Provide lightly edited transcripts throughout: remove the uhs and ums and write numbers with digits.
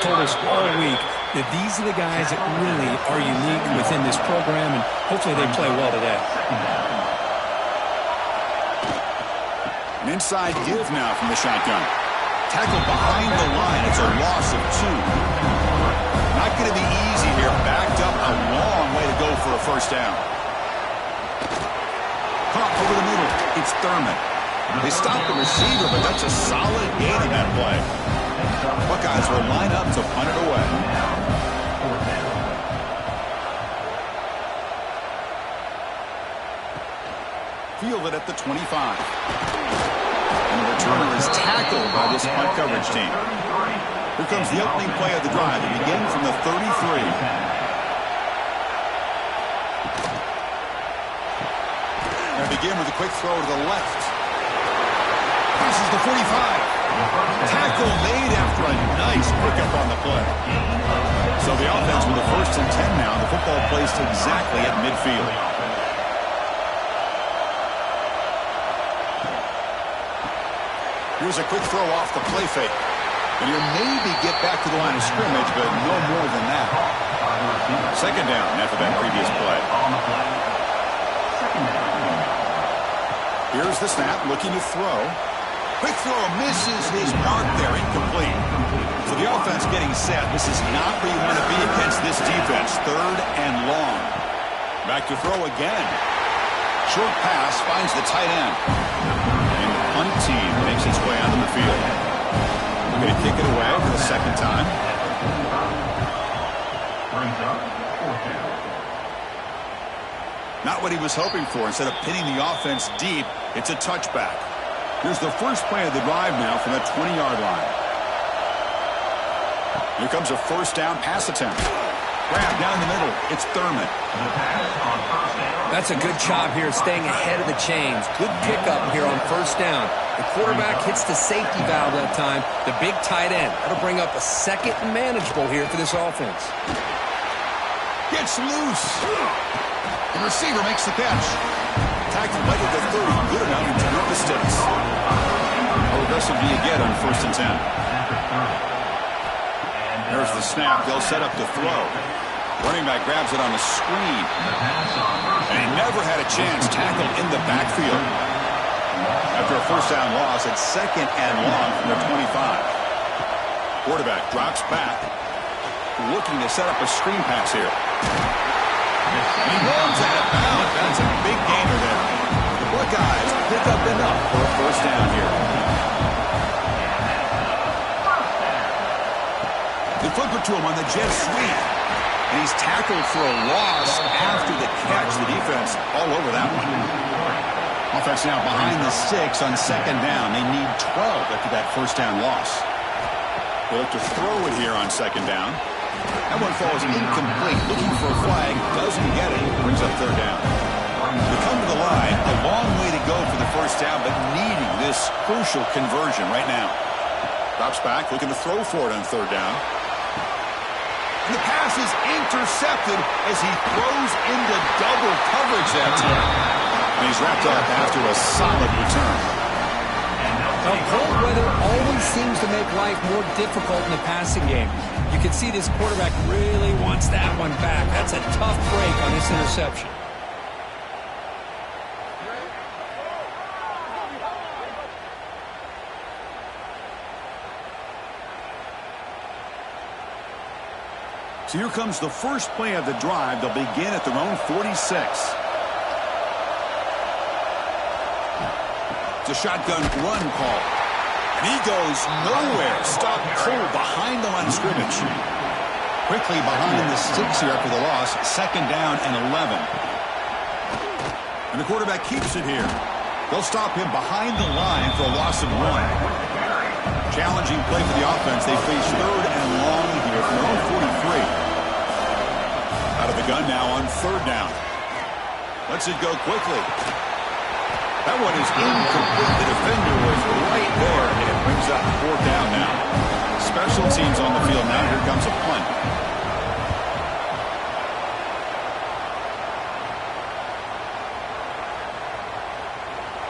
Told us all week that these are the guys that really are unique within this program, and hopefully they play well today. An inside give now from the shotgun. Tackled behind the line. It's a loss of 2. Not going to be easy here. Backed up a long way to go for a first down. Caught over the middle. It's Thurman. They stopped the receiver, but that's a solid gain in that play. Buckeyes will line up to punt it away. Fielded at the 25. And the returner is tackled by this punt coverage team. Here comes the opening play of the drive. It begins from the 33. And begin with a quick throw to the left. Passes the 45. Tackle made after a nice pickup on the play. So the offense with the 1st and 10 now. The football placed exactly at midfield. Here's a quick throw off the play fake. And he'll maybe get back to the line of scrimmage, but no more than that. 2nd down after that previous play. Here's the snap, looking to throw. Quick throw misses his mark there, incomplete. So the offense getting set. This is not where you want to be against this defense. 3rd and long. Back to throw again. Short pass finds the tight end. And the punt team makes its way onto the field. We're going to kick it away for the 2nd time. Not what he was hoping for. Instead of pinning the offense deep, it's a touchback. Here's the first play of the drive now from the 20-yard line. Here comes a 1st down pass attempt. Grab down the middle. It's Thurman. That's a good job here staying ahead of the chains. Good pickup here on 1st down. The quarterback hits the safety valve that time. The big tight end. That'll bring up a 2nd and manageable here for this offense. Gets loose. The receiver makes the catch. Tackled right at the 30. Good enough to turn up the sticks. How aggressive do you get on 1st and 10? There's the snap. They'll set up the throw. Running back grabs it on the screen. And he never had a chance. Tackled in the backfield. After a 1st down loss, it's 2nd and long from the 25. Quarterback drops back. Looking to set up a screen pass here. And he runs out of bounds. That's a big gainer there. The Buckeyes pick up enough for a 1st down here. They flip it to him on the jet sweep. And he's tackled for a loss after the catch. The defense all over that one. Offense now behind the 6 on 2nd down. They need 12 after that 1st down loss. They look to throw it here on 2nd down. That one falls incomplete. Looking for a flag. Doesn't get it. Brings up 3rd down. They come to the line. A long way to go for the 1st down, but needing this crucial conversion right now. Drops back. Looking to throw for it on 3rd down. And the pass is intercepted as he throws into double coverage that time. And he's wrapped up after a solid return. Now, cold weather always seems to make life more difficult in the passing game. You can see this quarterback really wants that one back. That's a tough break on this interception. So here comes the first play of the drive. They'll begin at their own 46. It's a shotgun run call. And he goes nowhere. Stopped cold behind the line of scrimmage. Quickly behind the sticks here after the loss. 2nd down and 11. And the quarterback keeps it here. They'll stop him behind the line for a loss of 1. Challenging play for the offense. They face 3rd and long here from their own 43. Out of the gun now on 3rd down. Lets it go quickly. That one is incomplete. The defender was right there, and it brings up 4th down now. Special teams on the field now. Here comes a punt.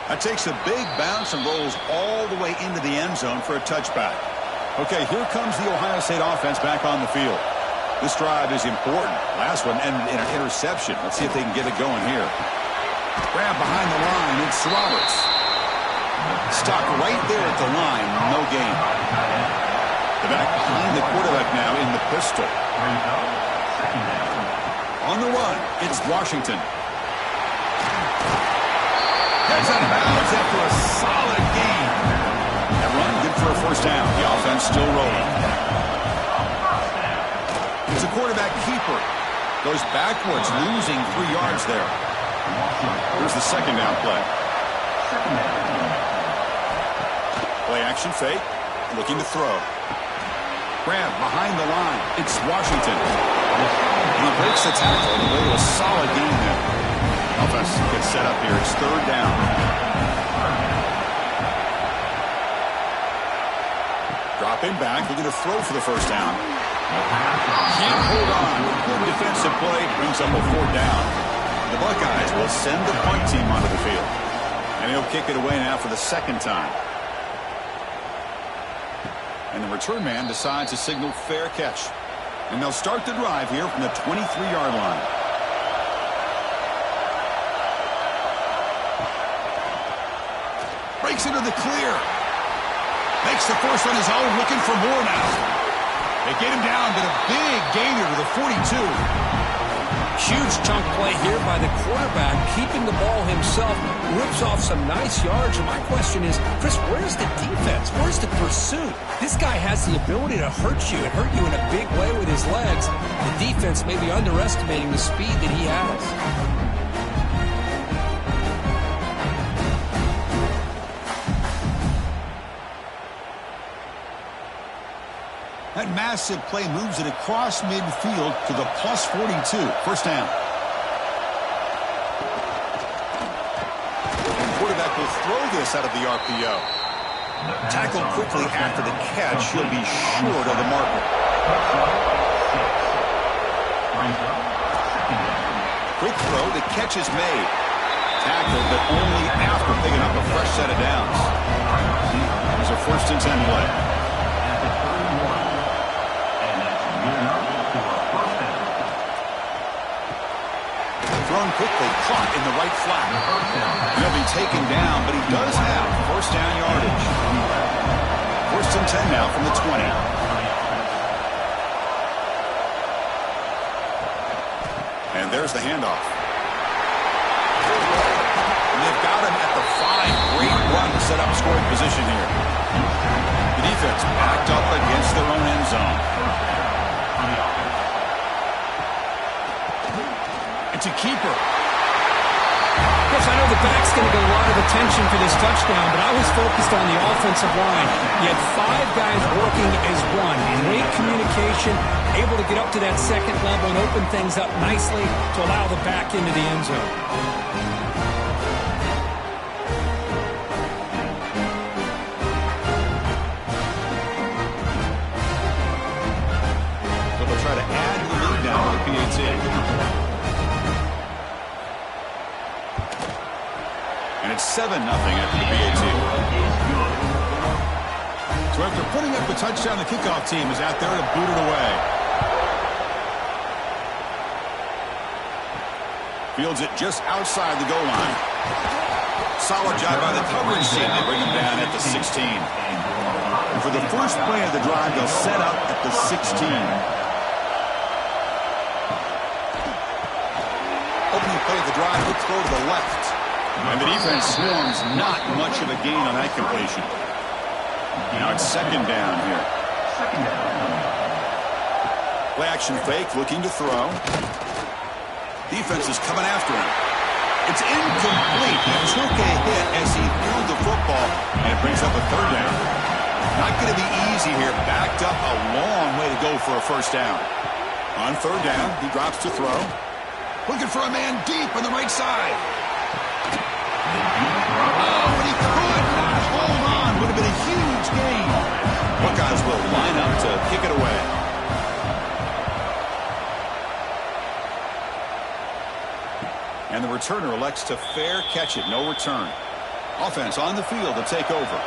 That takes a big bounce and rolls all the way into the end zone for a touchback. Okay, here comes the Ohio State offense back on the field. This drive is important. Last one ended in an interception. Let's see if they can get it going here. Grab behind the line. It's Roberts. Stuck right there at the line. No gain. The back behind the quarterback now in the pistol. On the run, it's Washington. Heads out of bounds after a solid gain. That run good for a first down. The offense still rolling. It's a quarterback keeper. Goes backwards, losing 3 yards there. Here's the second down play. Play action fake. Looking to throw. Grab behind the line. It's Washington. And he breaks the tackle and a solid gain there. Offense gets set up here. It's third down. Dropping back. Looking to throw for the first down. Can't hold on. Good defensive play. Brings up a fourth down. The Buckeyes will send the punt team onto the field. And he'll kick it away now for the second time. And the return man decides to signal fair catch. And they'll start the drive here from the 23-yard line. Breaks into the clear. Makes the force on his own, looking for more now. They get him down, but a big gainer to the 42. Huge chunk play here by the quarterback, keeping the ball himself, rips off some nice yards. And my question is, Chris, where's the defense? Where's the pursuit? This guy has the ability to hurt you and hurt you in a big way with his legs. The defense may be underestimating the speed that he has. That massive play moves it across midfield to the plus 42. First down. And the quarterback will throw this out of the RPO. Tackled quickly after the catch. He'll be short of the marker. Quick throw. The catch is made. Tackled, but only after picking up a fresh set of downs. There's a 1st and 10 play. Thrown quickly, caught in the right flat. He'll be taken down, but he does have first down yardage. 1st and 10 now from the 20. And there's the handoff. And they've got him at the 5. Great run to set up scoring position here. The defense backed up against their own end zone. It's a keeper. Yes, I know the back's going to get a lot of attention for this touchdown, but I was focused on the offensive line. You had 5 guys working as one. Great communication, able to get up to that second level and open things up nicely to allow the back into the end zone. So they'll try to add the lead now to the PAT. And it's 7-0 after the PAT. So after putting up the touchdown, the kickoff team is out there to boot it away. Fields it just outside the goal line. Solid job by the coverage team. They bring him down at the 16. And for the first play of the drive, they'll set up at the 16. Opening play of the drive, let's go to the left. And the defense swarms, not much of a gain on that completion. Now it's second down here. Play action fake, looking to throw. Defense is coming after him. It's incomplete. He took a hit as he threw the football, and it brings up a third down. Not going to be easy here. Backed up a long way to go for a first down. On third down, he drops to throw. Looking for a man deep on the right side. Oh, and he could not hold on. Would have been a huge gain. Buckeyes will line up to kick it away. And the returner elects to fair catch it. No return. Offense on the field to take over.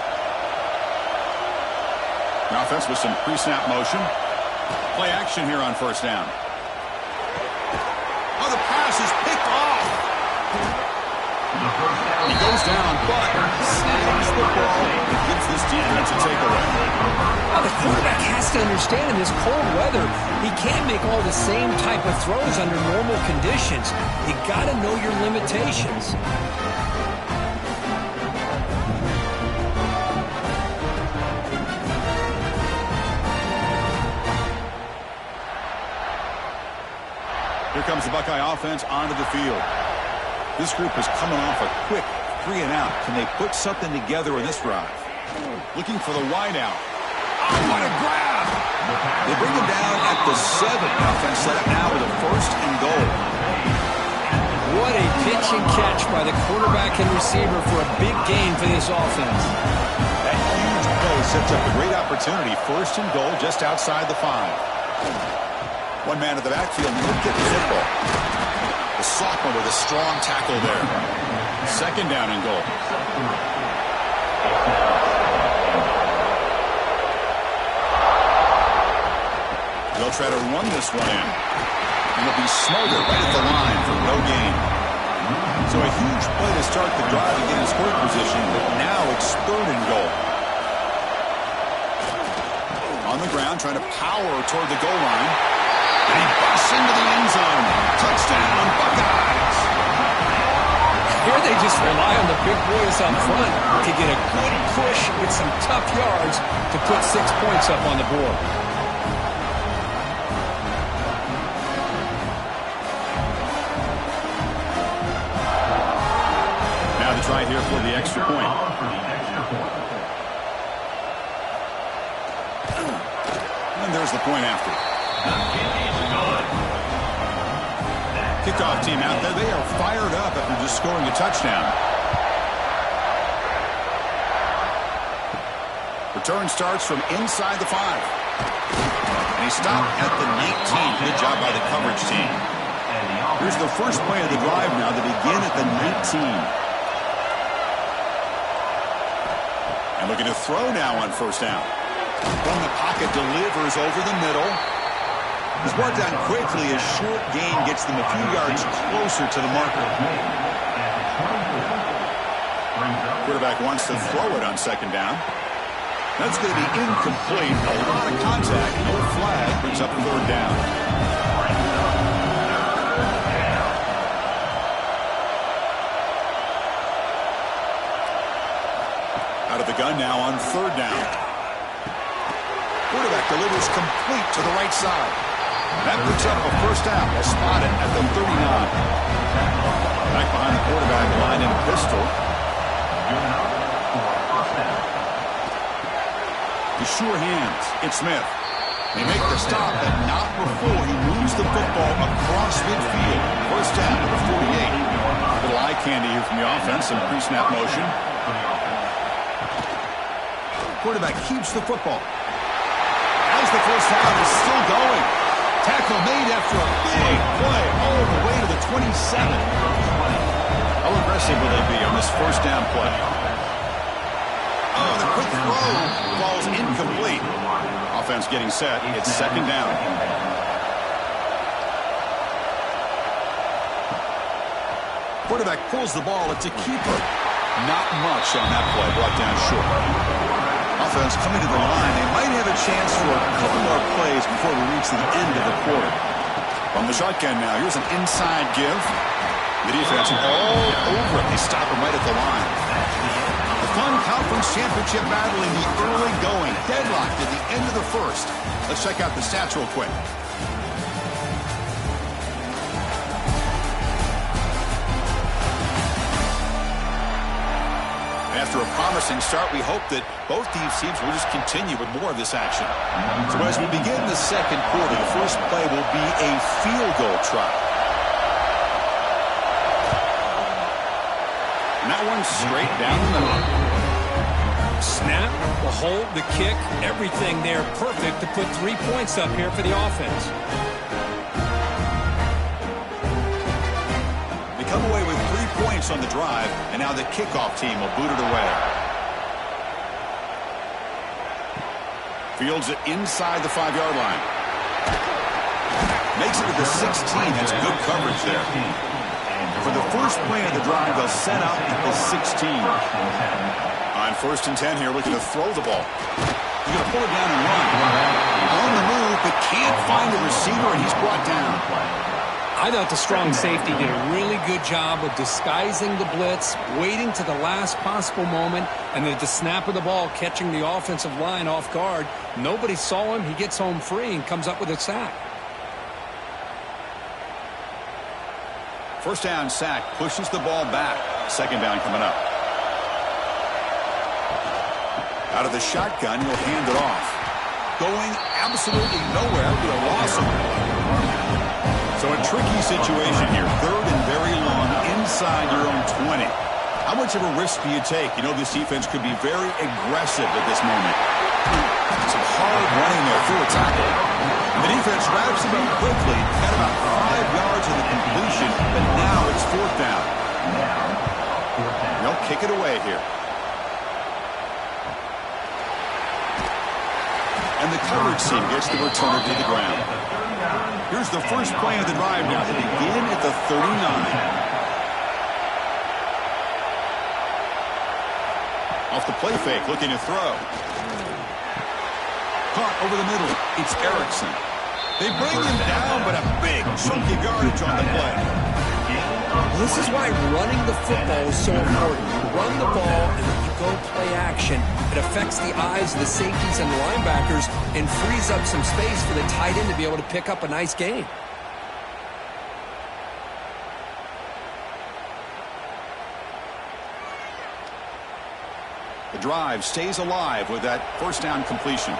The offense with some pre-snap motion. Play action here on first down. Oh, the pass is picked off. He goes down, but snags the ball and gives this defense a takeaway. Now the quarterback has to understand in this cold weather, he can't make all the same type of throws under normal conditions. You got to know your limitations. Here comes the Buckeye offense onto the field. This group is coming off a quick 3-and-out. Can they put something together in this drive? Looking for the wide out. Oh, what a grab! They bring him down at the 7. Offense set up now with a 1st and goal. What a pitch and catch by the quarterback and receiver for a big gain for this offense. That huge play sets up a great opportunity. 1st and goal just outside the 5. One man at the backfield. Look at the football. The sophomore with a strong tackle there. 2nd down and goal. They'll try to run this one in. And it'll be smothered right at the line for no gain. So a huge play to start the drive and get in scoring position, but now it's 3rd and goal. On the ground, trying to power toward the goal line. And he busts into the end zone. Touchdown, Buckeyes. Here they just rely on the big boys up front to get a good push with some tough yards to put 6 points up on the board. Now to try here for the extra point. And there's the point after. Kickoff team out there. They are fired up after just scoring a touchdown. Return starts from inside the 5. And he stopped at the 19. Good job by the coverage team. Here's the first play of the drive now. They begin at the 19. And looking to throw now on 1st down. From the pocket, delivers over the middle. He's brought down quickly. A short gain gets them a few yards closer to the marker. Quarterback wants to throw it on 2nd down. That's going to be incomplete. A lot of contact. No flag. Brings up 3rd down. Out of the gun now on 3rd down. Quarterback delivers complete to the right side. That brings up a 1st down. They'll spot it at the 39. Back behind the quarterback line in a pistol. The sure hands. It's Smith. They make the stop, but not before he moves the football across midfield. 1st down to the 48. A little eye candy here from the offense. Some pre-snap motion. Quarterback keeps the football. As the 1st down is still going. Tackle made after a big play all the way to the 27. How aggressive will they be on this 1st down play? Oh, the quick throw falls incomplete. Offense getting set. It's 2nd down. Quarterback pulls the ball. It's a keeper. Not much on that play. Brought down short. Offense coming to the line. They might have a chance for a couple more plays before we reach the end of the quarter. From the shotgun now, here's an inside give. The defense all over it. They stop him right at the line. The fun conference championship battle in the early going. Deadlocked at the end of the 1st. Let's check out the stats real quick. After a promising start, we hope that both these teams will just continue with more of this action. So as we begin the 2nd quarter, the first play will be a field goal try. And that one's straight down the middle. Snap, the hold, the kick, everything there perfect to put 3 points up here for the offense. They come away with 3 points on the drive, and now the kickoff team will boot it away. Fields it inside the 5-yard line. Makes it to the 16. That's good coverage there. For the first play of the drive, they'll set up at the 16. On 1st and 10 here, looking to throw the ball. He's going to pull it down and run. On the move, but can't find the receiver, and he's brought down. I thought the strong safety did a really good job of disguising the blitz, waiting to the last possible moment, and then at the snap of the ball, catching the offensive line off guard. Nobody saw him. He gets home free and comes up with a sack. First down sack, pushes the ball back. 2nd down coming up. Out of the shotgun, he'll hand it off. Going absolutely nowhere with a loss of it. So a tricky situation here. 3rd and very long inside your own 20. How much of a risk do you take? You know this defense could be very aggressive at this moment. Some hard running there through a tackle. And the defense wraps him up quickly. Got about 5 yards of the completion, but now it's 4th down. They'll kick it away here. And the coverage team gets the returner to the ground. Here's the first play of the drive now. They begin at the 39. Off the play fake, looking to throw. Caught over the middle. It's Erickson. They bring him down, but a big chunk of yardage on the play. This is why running the football is so important. You run the ball and then you go play action. It affects the eyes of the safeties and the linebackers and frees up some space for the tight end to be able to pick up a nice gain. The drive stays alive with that first down completion.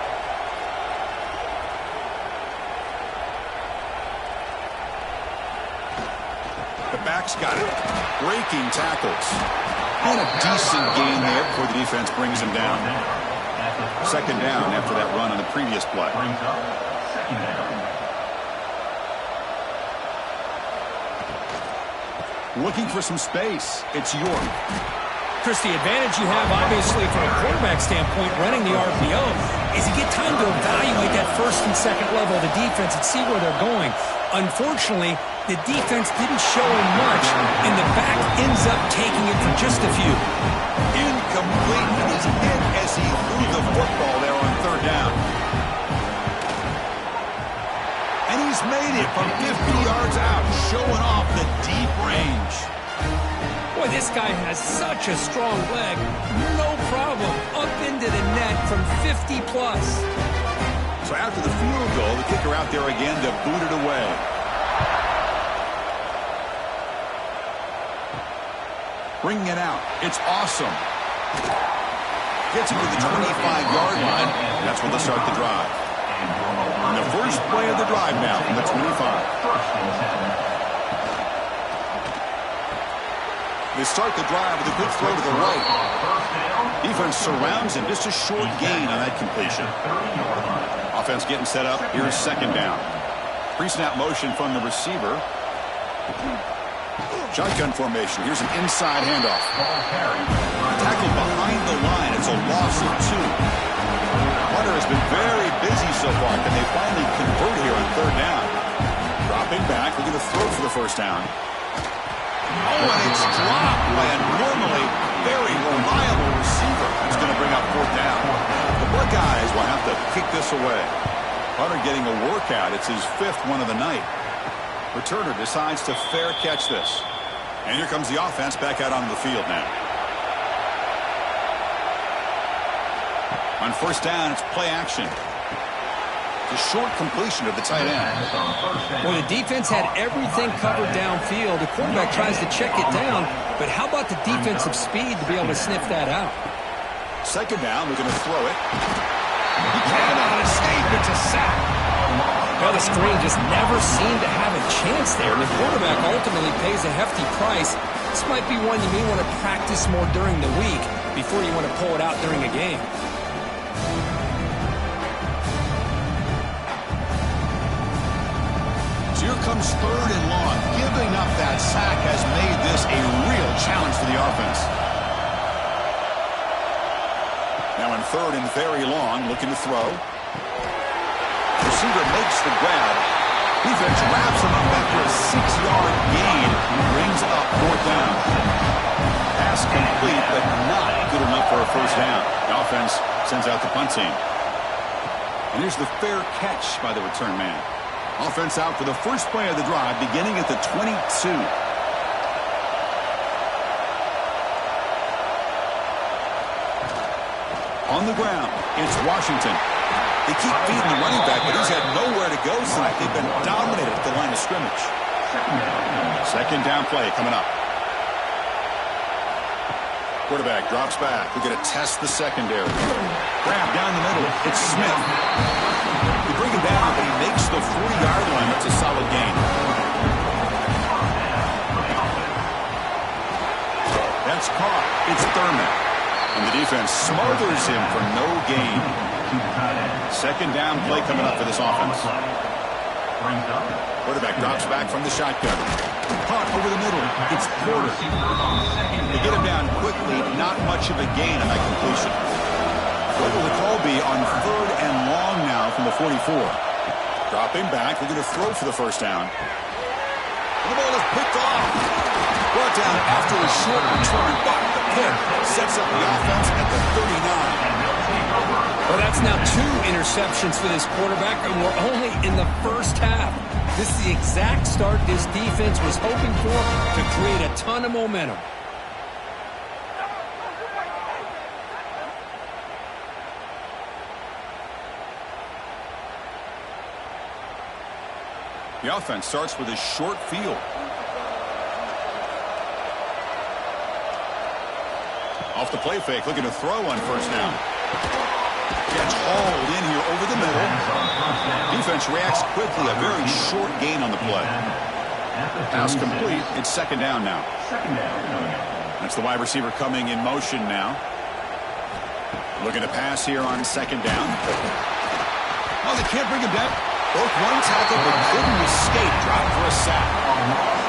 The back's got it. Breaking tackles. And a decent gain there before the defense brings him down. 2nd down after that run on the previous play. Looking for some space. It's York. Chris, the advantage you have, obviously, from a quarterback standpoint, running the RPO, is you get time to evaluate that 1st and 2nd level of the defense and see where they're going. Unfortunately, the defense didn't show him much, and the back ends up taking it for just a few. Incomplete, and he's hit as he threw the football there on 3rd down. And he's made it from 50 yards out, showing off the deep range. Boy, this guy has such a strong leg. No problem. Up into the net from 50 plus. So after the field goal, the kicker out there again to boot it away. Bringing it out. It's awesome. Gets him to the 25-yard line. That's where they'll start the drive. And the first play of the drive now from the 25. They start the drive with a good throw to the right. Defense surrounds him. Just a short gain on that completion. Offense getting set up. Here's 2nd down. Pre-snap motion from the receiver. Shotgun formation. Here's an inside handoff. Tackled behind the line. It's a loss of 2. Hunter has been very busy so far. Can they finally convert here on 3rd down? Dropping back. Looking to throw for the first down. Oh, and it's dropped by a normally very reliable receiver. It's going to bring up 4th down. The Buckeyes will have to kick this away. Hunter getting a workout. It's his 5th one of the night. Returner decides to fair catch this. And here comes the offense back out onto the field now. On 1st down, it's play action. A short completion of the tight end. Well, the defense had everything covered downfield. The quarterback tries to check it down, but how about the defensive speed to be able to sniff that out? 2nd down, we're going to throw it. He cannot escape. It's a sack. Well, the screen just never seemed to have a chance there. The quarterback ultimately pays a hefty price. This might be one you may want to practice more during the week before you want to pull it out during a game. Here comes 3rd and long. Giving up that sack has made this a real challenge for the offense. Now in 3rd and very long, looking to throw. receiver makes the grab. Defense wraps him up after a 6-yard gain. Brings up 4th down. Pass complete, but not good enough for a first down. The offense sends out the punt team. And here's the fair catch by the return man. Offense out for the first play of the drive, beginning at the 22. On the ground, it's Washington. They keep feeding the running back, but he's had nowhere to go tonight. They've been dominated at the line of scrimmage. Second down play coming up. Quarterback drops back. We're going to test the secondary. Grab down the middle. It's Smith. They bring him down, but he makes the 40-yard line. That's a solid gain. That's caught. It's Thurman. And the defense smothers him for no gain. Second down play coming up for this offense. Quarterback drops back from the shotgun. Caught over the middle. It's Porter. They get him down quickly. Not much of a gain on that completion. What will the call be on 3rd and long now from the 44? Dropping back. They're going to throw for the first down. And the ball is picked off. Brought down after a short return. But the pick sets up the offense at the 39. Well, that's now 2 interceptions for this quarterback, and we're only in the first half. This is the exact start this defense was hoping for to create a ton of momentum. The offense starts with a short field. Off the play fake, looking to throw on first down. Gets hauled in here over the middle. Defense reacts quickly. A very short gain on the play. Pass complete. It's second down now. That's the wide receiver coming in motion now. Looking to pass here on second down. Oh, they can't bring him down. Both one tackle but couldn't escape. Drop for a sack.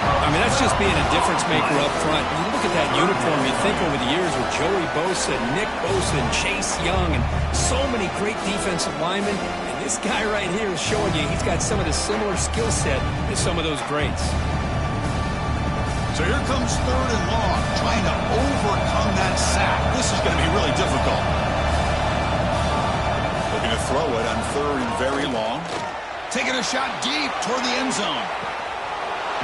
I mean, that's just being a difference maker up front. You look at that uniform, you think over the years with Joey Bosa, Nick Bosa, and Chase Young, and so many great defensive linemen. And this guy right here is showing you he's got some of the similar skill set as some of those greats. So here comes 3rd and long, trying to overcome that sack. This is going to be really difficult. Looking to throw it on 3rd and very long. Taking a shot deep toward the end zone.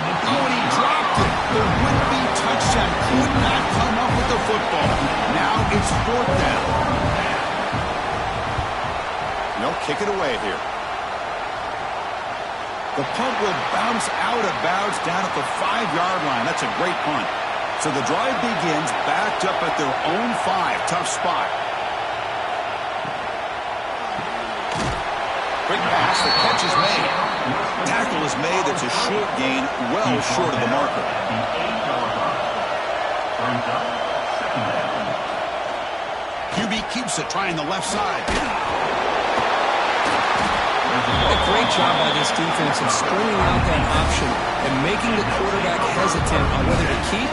Oh, and he dropped it. The would-be touchdown could not come up with the football. Now it's 4th down. They'll kick it away here. The punt will bounce out of bounds down at the 5-yard line. That's a great punt. So the drive begins backed up at their own 5. Tough spot. Quick pass, the catch is made. Tackle is made, it's a short gain, well short of the marker. QB keeps it, trying the left side. A great job by this defense of screening out that option and making the quarterback hesitant on whether to keep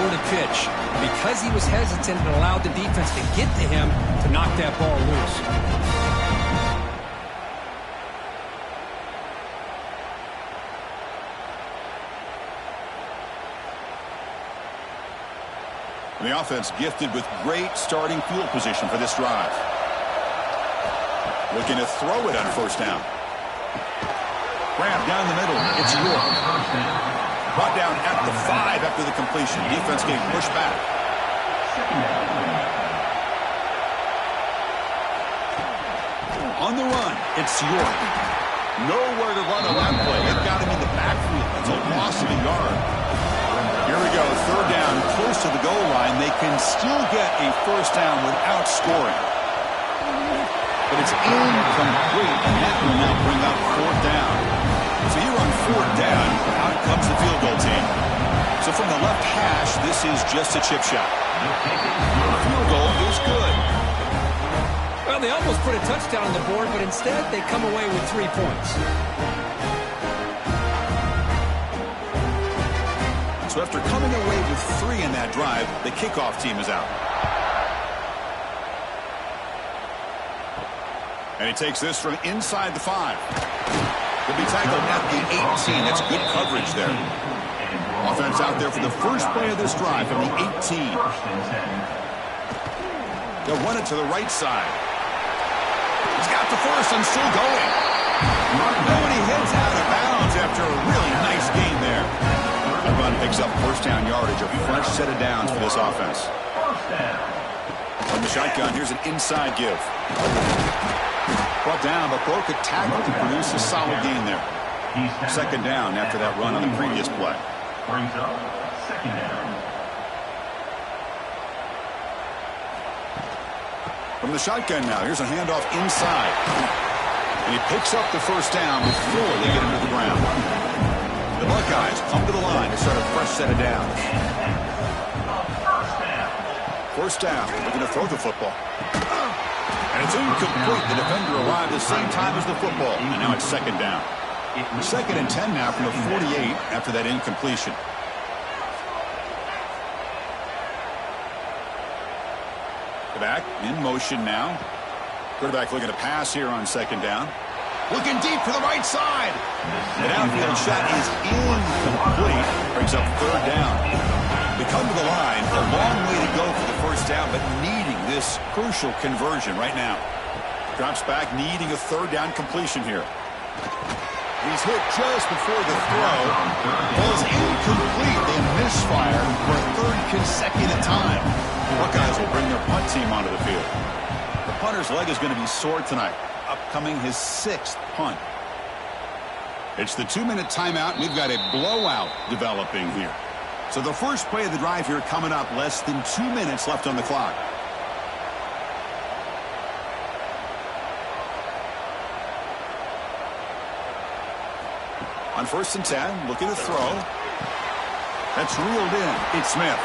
or to pitch. Because he was hesitant, it allowed the defense to get to him to knock that ball loose. The offense gifted with great starting field position for this drive. Looking to throw it on first down. Grab down the middle. It's York. Brought down at the 5 after the completion. Defense getting pushed back. On the run, it's York. Nowhere to run on that play. They've got him in the backfield. That's a loss of a yard. Here we go, 3rd down, close to the goal line. They can still get a first down without scoring. But it's incomplete, and that will now bring up 4th down. So here on 4th down, out comes the field goal team. So from the left hash, this is just a chip shot. The field goal is good. Well, they almost put a touchdown on the board, but instead they come away with 3 points. So after coming away with 3 in that drive, the kickoff team is out. And he takes this from inside the 5. He'll be tackled at the 18. That's good coverage there. Offense out there for the first play of this drive from the 18. They'll run it to the right side. He's got the first and still going. And he heads out of bounds after a really nice gain there. The run picks up first down yardage, a fresh set of downs for this offense. From the shotgun, here's an inside give. Brought down, but broke a tackle to produce a solid gain there. Second down after that run on the previous play. Brings up second down. From the shotgun now, here's a handoff inside. And he picks up the first down before they get him to the ground. The Buckeyes come to the line to start a fresh set of downs. First down, looking to throw the football. And it's incomplete. The defender arrived the same time as the football. And now it's second down. Second and 10 now from the 48 after that incompletion. The back in motion now. Quarterback looking to pass here on second down. Looking deep for the right side. The downfield shot is incomplete. Brings up third down. They come to the line. A long way to go for the first down, but needing this crucial conversion right now. Drops back, needing a third down completion here. He's hit just before the throw. Ball's incomplete. They misfire for a third consecutive time. The Buckeyes will bring their punt team onto the field. The punter's leg is going to be sore tonight. Upcoming his 6th punt. It's the 2-minute timeout. We've got a blowout developing here. So the first play of the drive here coming up. Less than 2 minutes left on the clock. On first and 10, looking to throw. That's reeled in. It's Smith.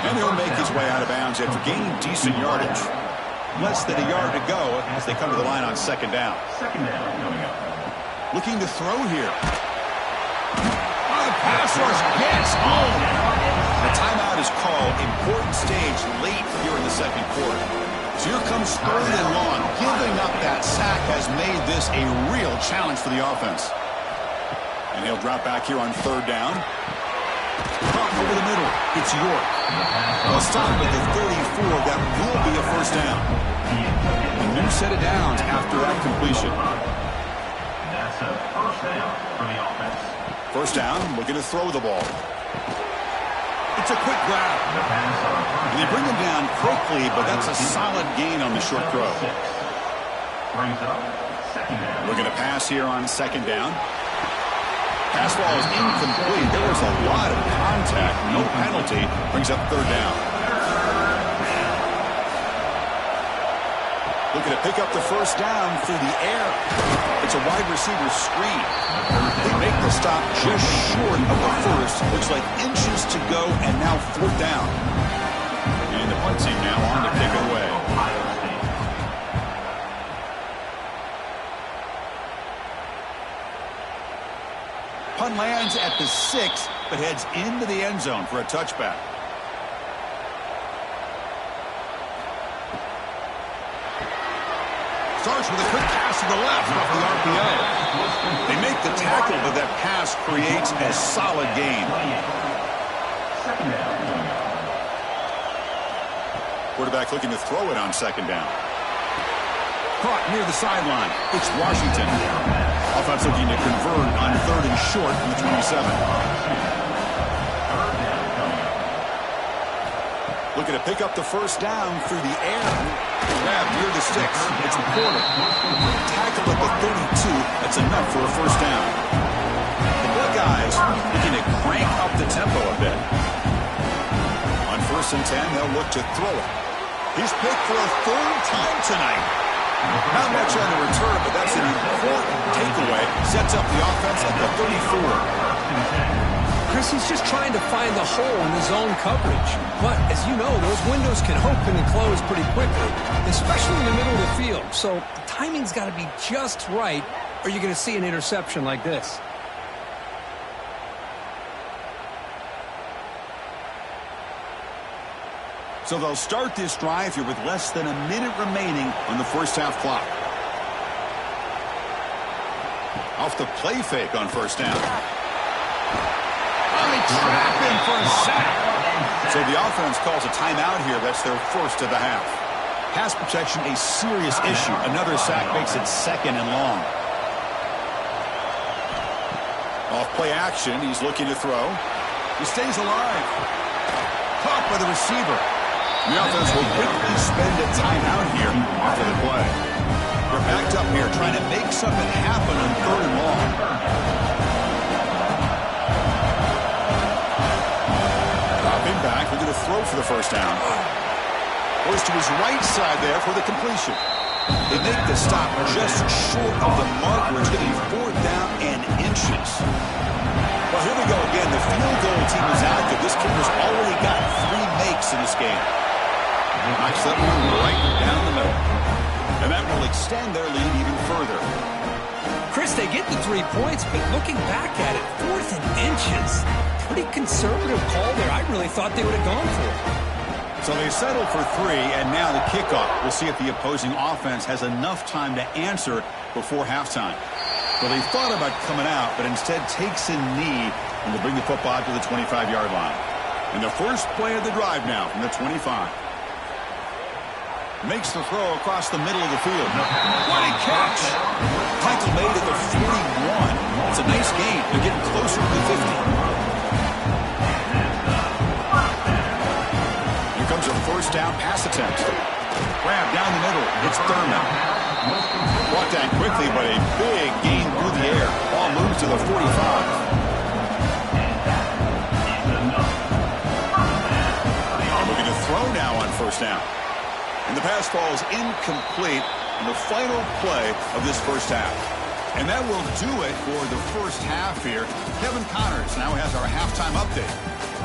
And he'll make his way out of bounds after gaining decent yardage. Less than a yard to go as they come to the line on second down. Second down coming up. Looking to throw here. Oh, the pass rush gets home. The timeout is called. Important stage late here in the second quarter. So here comes third and long. Giving up that sack has made this a real challenge for the offense. And he'll drop back here on third down. Over the middle, it's York. They'll stop at the 34. That will be a first down. A new set of downs after that completion. That's a first down for the offense. First down, looking to throw the ball. It's a quick grab. And they bring him down quickly, but that's a solid gain on the short throw. Brings up second down. Looking to pass here on second down. Pass ball is incomplete. There was a lot of contact. No penalty. Brings up third down. Looking to pick up the first down through the air. It's a wide receiver screen. They make the stop just short of the first. Looks like inches to go, and now fourth down. And the punt team now on to kick it away. Punt lands at the 6, but heads into the end zone for a touchback. Starts with a quick pass to the left off the RPO. They make the tackle, but that pass creates a solid gain. Second down. Quarterback looking to throw it on second down. Caught near the sideline. It's Washington. Offense looking to convert on third and short from the 27. Looking to pick up the first down through the air. Grab near the sticks. It's Porter. Tackle at the 32. That's enough for a first down. The Buckeyes looking to crank up the tempo a bit. On first and 10, they'll look to throw it. He's picked for a third time tonight. Not much on the return, but that's an important takeaway. Sets up the offense at the 34. Chris, he's just trying to find the hole in the zone coverage. But, as you know, those windows can open and close pretty quickly, especially in the middle of the field. So the timing's got to be just right, or you're going to see an interception like this. So they'll start this drive here with less than a minute remaining on the first half clock. Off the play fake on first down. Oh, they trap him for a sack. So the offense calls a timeout here. That's their first of the half. Pass protection, a serious issue. Another sack makes it second and long. Off play action, he's looking to throw. He stays alive. Caught by the receiver. The offense will quickly spend a timeout here after the play. They're backed up here trying to make something happen on third and long. Dropping back, we're going to throw for the first down. Goes to his right side there for the completion. They make the stop just short of the marker. It's going to be fourth down and inches. Well, here we go again. The field goal team is active. This kicker's already got 3 makes in this game. Knocks that one right down the middle. And that will extend their lead even further. Chris, they get the 3 points, but looking back at it, 4th and inches. Pretty conservative call there. I really thought they would have gone for it. So they settle for 3, and now the kickoff. We'll see if the opposing offense has enough time to answer before halftime. Well, they thought about coming out, but instead takes a knee and will bring the football to the 25-yard line. And the first play of the drive now from the 25. Makes the throw across the middle of the field. What a catch! Tackle made at the 41. It's a nice gain. They're getting closer to the 50. Here comes a first down pass attempt. Grab down the middle. It's Thurman. Brought down quickly, but a big gain through the air. Ball moves to the 45. Looking to throw now on first down. And the pass falls incomplete in the final play of this first half. And that will do it for the first half here. Kevin Connors now has our halftime update.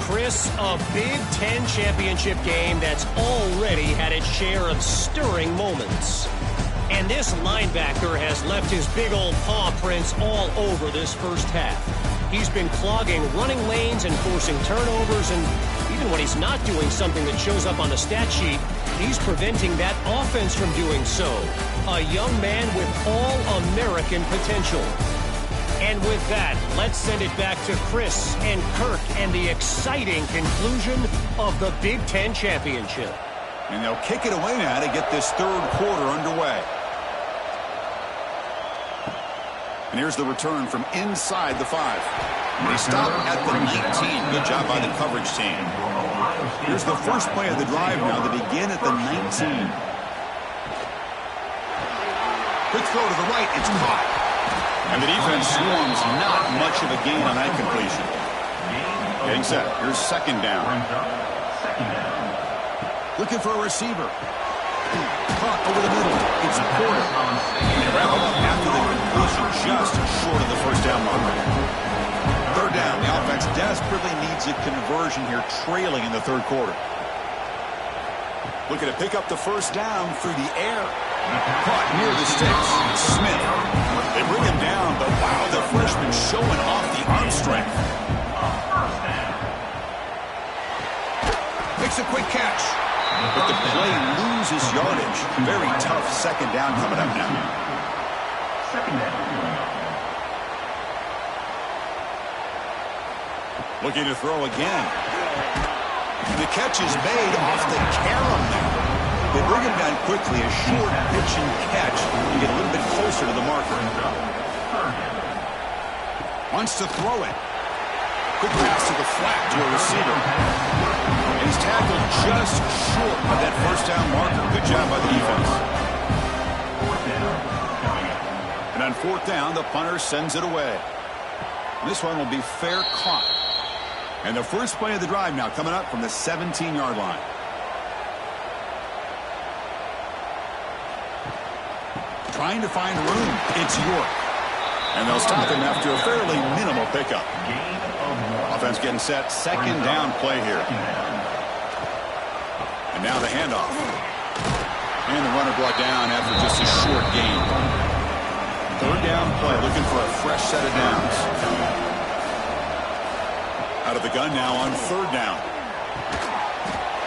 Chris, a Big Ten championship game that's already had its share of stirring moments. And this linebacker has left his big old paw prints all over this first half. He's been clogging running lanes and forcing turnovers, and even when he's not doing something that shows up on the stat sheet, he's preventing that offense from doing so. A young man with all-American potential. And with that, let's send it back to Chris and Kirk and the exciting conclusion of the Big Ten Championship. And they'll kick it away now to get this third quarter underway. And here's the return from inside the 5. They stop at the 19. Good job by the coverage team. Here's the first play of the drive now. They begin at the 19. Quick throw to the right. It's caught. And the defense swarms not much of a gain on that completion. Getting set. Here's second down. Looking for a receiver. Caught over the middle. It's Porter. And they wrap it up after the completion just short of the first down marker. Third down. The offense desperately needs a conversion here, trailing in the third quarter. Looking to pick up the first down through the air. Caught near the sticks. Smith. They bring him down, but wow, the freshman showing off the arm strength. Makes a quick catch. But the play loses yardage. Very tough second down coming up now. Second down. Looking to throw again. The catch is made off the carom now. They bring him down quickly. A short pitch and catch to get a little bit closer to the marker. Wants to throw it. Quick pass to the flat to a receiver. And he's tackled just short of that first down marker. Good job by the defense. And on fourth down, the punter sends it away. This one will be fair caught. And the first play of the drive now coming up from the 17-yard line. Trying to find room. It's York. And they'll stop him after a fairly minimal pickup. Offense getting set. Second down play here. And now the handoff. And the runner brought down after just a short gain. Third down play, looking for a fresh set of downs. Out of the gun now on third down.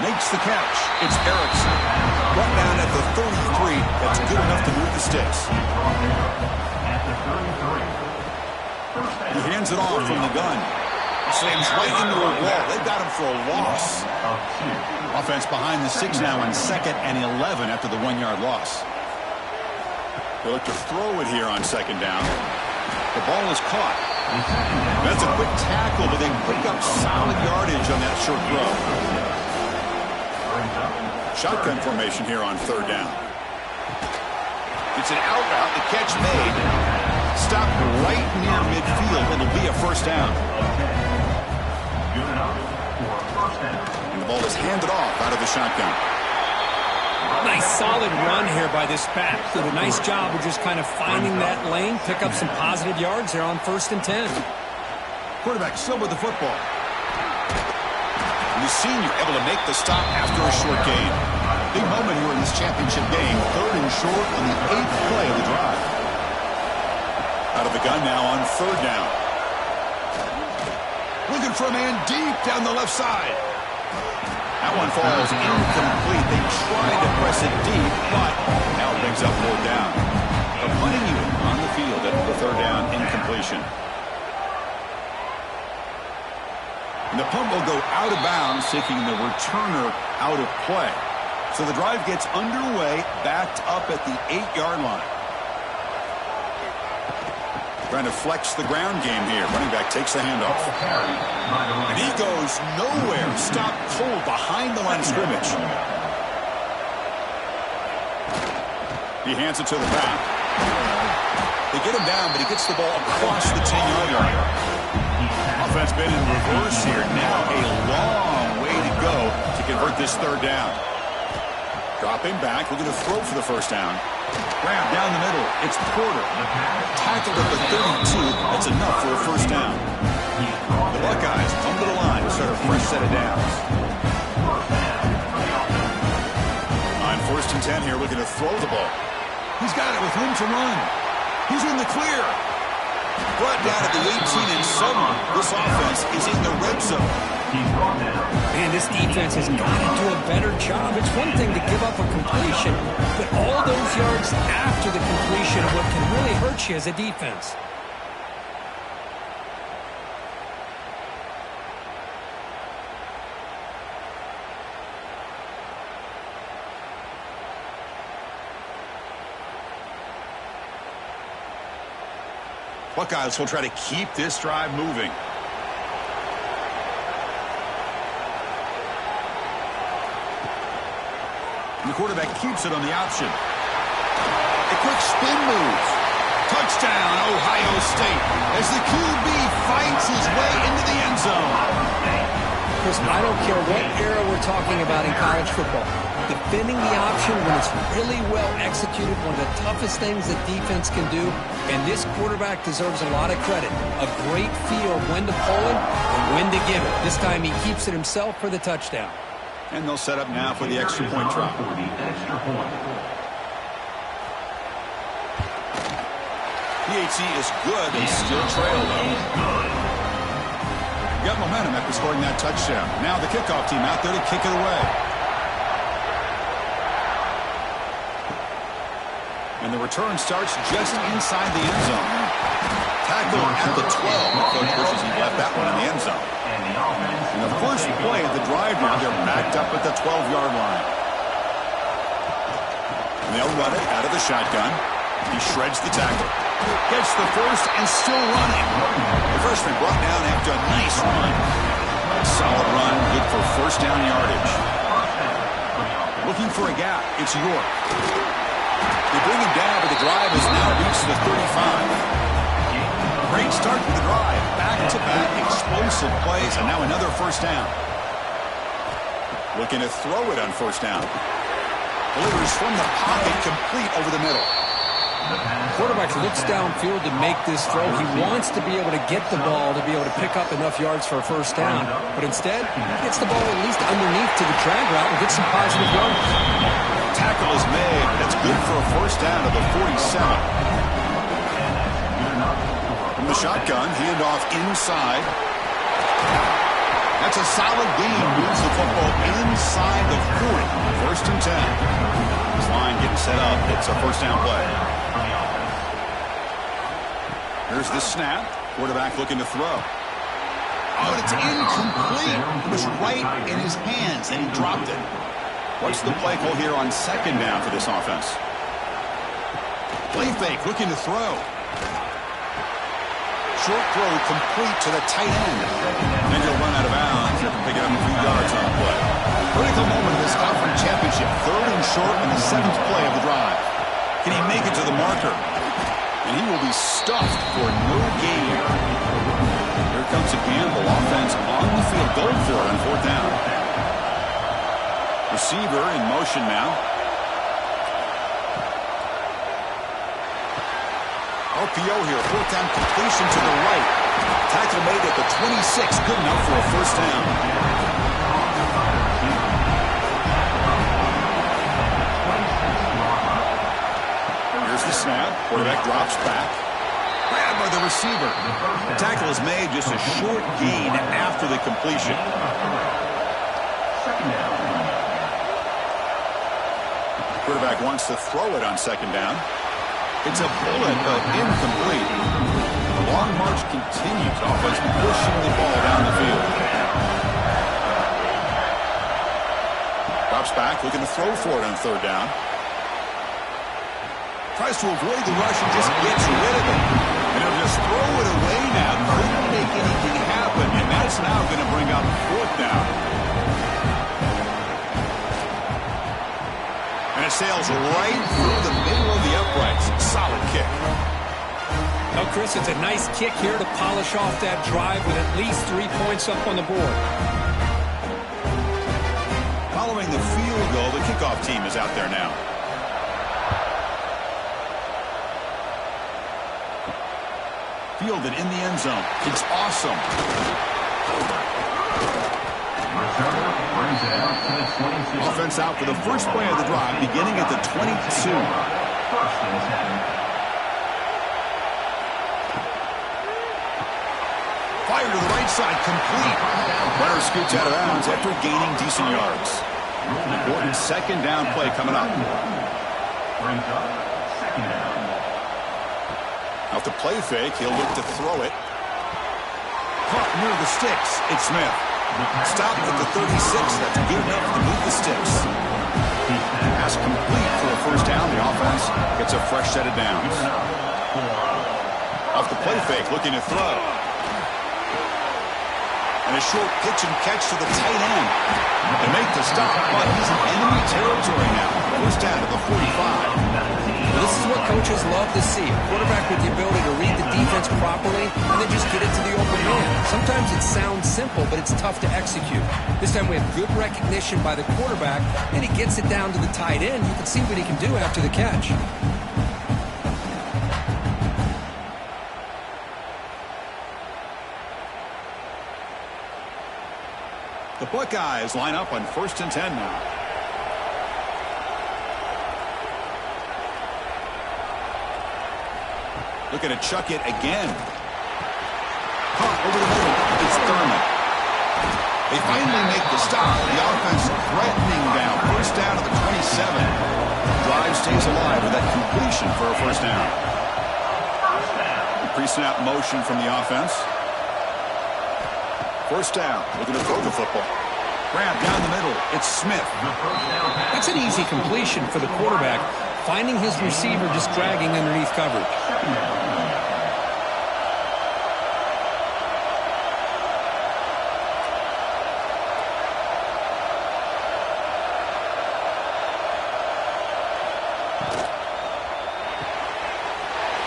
Makes the catch. It's Erickson. Brought down at the 33. That's good enough to move the sticks. At the 33. He hands it off from the gun. Slams right into a wall. They've got him for a loss. Offense behind the 6 now on 2nd and 11 after the 1-yard loss. They look to throw it here on 2nd down. The ball is caught. That's a quick tackle, but they pick up solid yardage on that short throw. Shotgun formation here on 3rd down. It's an out route. The catch made. Stopped right near midfield. It'll be a 1st down. And the ball is handed off out of the shotgun. Nice solid run here by this back. Did a nice job of just kind of finding that lane, pick up some positive yards there on 1st and 10. Quarterback still with the football. And the senior able to make the stop after a short gain. Big moment here in this championship game. 3rd and short on the 8th play of the drive. Out of the gun now on 3rd down. Looking for a man deep down the left side. That one falls incomplete. They tried to press it deep, but now brings up 4th down. The punting unit on the field at the 3rd down incompletion. And the punt will go out of bounds, taking the returner out of play. So the drive gets underway, backed up at the 8-yard line. Trying to flex the ground game here. Running back takes the handoff. And he goes nowhere. Stopped cold behind the line of scrimmage. He hands it to the back. They get him down, but he gets the ball across the 10-yard line. Offense been in reverse here. Now a long way to go to convert this 3rd down. Dropping back, looking to throw for the 1st down. Grab down the middle. It's Porter. Tackled at the 32. That's enough for a 1st down. The Buckeyes come to the line to start a fresh set of downs. On 1st and 10 here, looking to throw the ball. He's got it with room to run. He's in the clear. Brought down at the 18, and suddenly this offense is in the red zone. Man, this defense has got to do a better job. It's one thing to give up a completion, but all those yards after the completion are what can really hurt you as a defense. Buckeyes will try to keep this drive moving. And the quarterback keeps it on the option. A quick spin move. Touchdown, Ohio State, as the QB fights his way into the end zone. Chris, I don't care what era we're talking about in college football. Defending the option when it's really well executed, one of the toughest things that defense can do, and this quarterback deserves a lot of credit. A great feel of when to pull it and when to give it. This time he keeps it himself for the touchdown. And they'll set up now for the extra point try. PHC is good. They still trail, though. Got momentum after scoring that touchdown. Now the kickoff team out there to kick it away. And the return starts just inside the end zone. Tackle at the 12. Coach wishes he left that one in the end zone. And the first play of the drive now, they're backed up at the 12-yard line. And they'll run it out of the shotgun. He shreds the tackle. Gets the first and still running. The freshman brought down after a nice run. Solid run, good for 1st down yardage. Looking for a gap, it's York. They bring him down, but the drive has now reached the 35. Great start to the drive. Back-to-back explosive plays, and now another 1st down. Looking to throw it on 1st down. Delivers from the pocket, complete over the middle. Quarterback looks downfield to make this throw. He wants to be able to get the ball to be able to pick up enough yards for a 1st down. But instead, he gets the ball at least underneath to the drag route and gets some positive yards. Tackle is made. That's good for a 1st down to the 47. From the shotgun, handoff inside. That's a solid gain. Moves the football inside the 40. 1st and 10. This line getting set up. It's a 1st down play. Here's the snap. Quarterback looking to throw. Oh, it's incomplete. It was right in his hands, and he dropped it. What's the play call here on second down for this offense? Play fake, looking to throw. Short throw complete to the tight end. And he'll run out of bounds after picking up a few yards on the play. Critical moment of this conference championship. 3rd and short on the 7th play of the drive. Can he make it to the marker? And he will be stuffed for no gain. Here comes a gamble. Offense on the field. Going for it on 4th down. Receiver in motion now. RPO here. 4th down completion to the right. Tackle made at the 26. Good enough for a 1st down. Here's the snap. Quarterback drops back. Grabbed by the receiver. The tackle is made just a short gain after the completion. Quarterback wants to throw it on 2nd down. It's a bullet, but incomplete. The long march continues. Offense pushing the ball down the field. Drops back, looking to throw for it on 3rd down. Tries to avoid the rush and just gets rid of it. And he'll just throw it away now. Couldn't make anything happen, and that's now going to bring up 4th down. And it sails right through the middle of the uprights. Solid kick. Well, Chris, it's a nice kick here to polish off that drive with at least 3 points up on the board. Following the field goal, the kickoff team is out there now. Fielded in the end zone. It's awesome. Offense out for the first play of the drive, beginning at the 22. Fire to the right side, complete. Runner scoots out of bounds after gaining decent yards. Important 2nd down play coming up. Off the play fake, he'll look to throw it. Caught near the sticks. It's Smith. Stopped at the 36. That's good enough to move the sticks. Pass complete for a 1st down. The offense gets a fresh set of downs. Off the play fake, looking to throw. And a short pitch and catch to the tight end. They make the stop, but he's in enemy territory now. 1st down to the 45. This is what coaches love to see. A quarterback with the ability to read the defense properly and then just get it to the open man. Sometimes it sounds simple, but it's tough to execute. This time we have good recognition by the quarterback, and he gets it down to the tight end. You can see what he can do after the catch. The Buckeyes line up on 1st and 10 now. Looking to chuck it again. Caught over the middle. It's Thurman. They finally make the stop. The offense threatening down. 1st down to the 27. Drive stays alive with that completion for a 1st down. Pre-snap motion from the offense. 1st down. Looking to throw the football. Grab down the middle. It's Smith. That's an easy completion for the quarterback. Finding his receiver just dragging underneath coverage.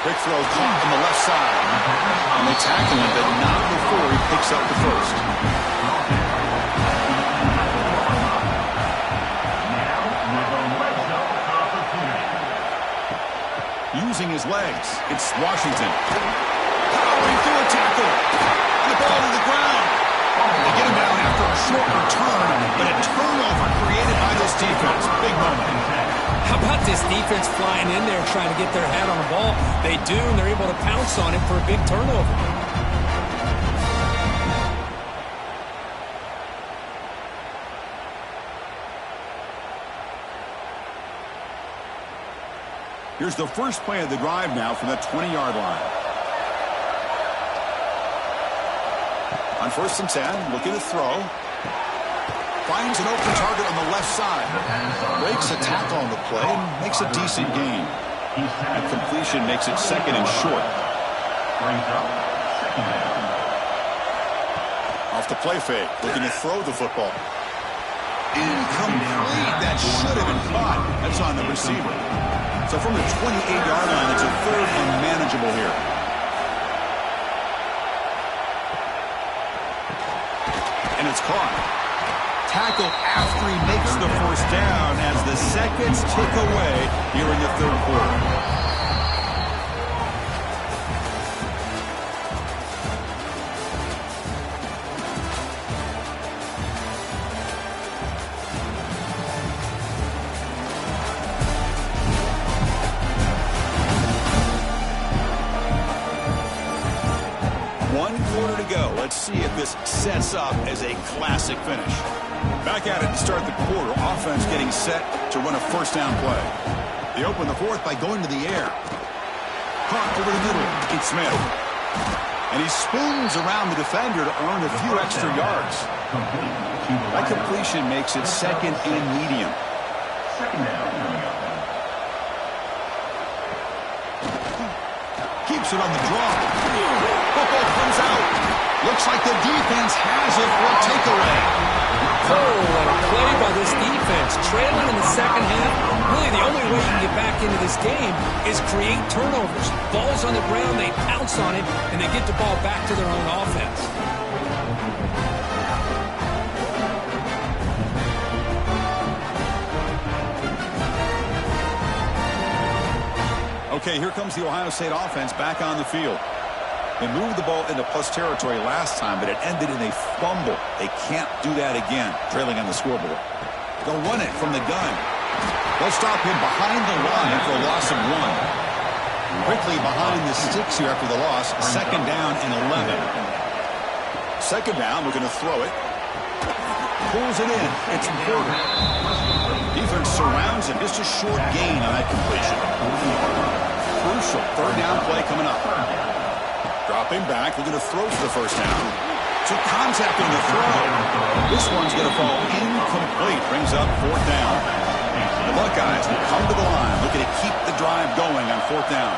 Quick throw caught on the left side. And they tackle him, but not before he picks up the 1st. Using his legs, it's Washington. Powering through a tackle. And the ball to the ground. They get him down after a short return, but a turnover created by this defense. Big moment. How about this defense flying in there trying to get their head on the ball? They do, and they're able to pounce on it for a big turnover. Here's the first play of the drive now from the 20-yard line. On 1st and 10, looking to throw. Finds an open target on the left side. Breaks a tackle on the play and makes a decent gain. And completion makes it 2nd and short. Off the play fake, looking to throw the football. Incomplete. That should have been caught. That's on the receiver. So from the 28-yard line, it's a 3rd and manageable here. And it's caught. Tackle after he makes the 1st down as the seconds tick away here in the 3rd quarter. Let's see if this sets up as a classic finish. Back at it to start the quarter. Offense getting set to run a 1st down play. They open the 4th by going to the air. Caught over the middle. It's Smith. And he spoons around the defender to earn a few extra yards. That completion makes it 2nd and medium. Keeps it on the draw. Football comes out. Looks like the defense has it for a takeaway. Oh, what a play by this defense. Trailing in the 2nd half. Really, the only way you can get back into this game is create turnovers. Ball's on the ground, they pounce on it, and they get the ball back to their own offense. Okay, here comes the Ohio State offense back on the field. They moved the ball into plus territory last time, but it ended in a fumble. They can't do that again, trailing on the scoreboard. They'll run it from the gun. They'll stop him behind the line for a loss of 1. Quickly behind the sticks here after the loss. 2nd down and 11. 2nd down, looking to throw it. Pulls it in. It's Porter. Defense surrounds him. Just a short gain on that completion. Crucial 3rd down play coming up. Dropping back, looking to throw for the 1st down. Took contact on the throw. This one's going to fall incomplete. Brings up 4th down. The Buckeyes will come to the line, looking to keep the drive going on 4th down.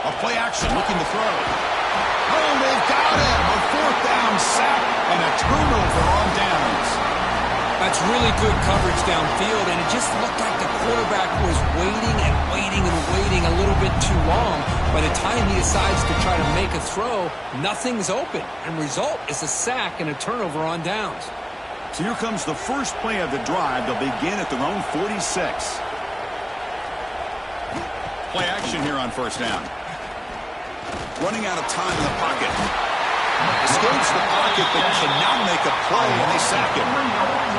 A play action, looking to throw. Oh, they've got him. A 4th down sack and a turnover on downs. That's really good coverage downfield, and it just looked like the quarterback was waiting and waiting and waiting a little bit too long. By the time he decides to try to make a throw, nothing's open, and result is a sack and a turnover on downs. So here comes the first play of the drive. They'll begin at their own 46. Play action here on 1st down. Running out of time in the pocket. Escapes the pocket, but cannot make a play, and they sack him.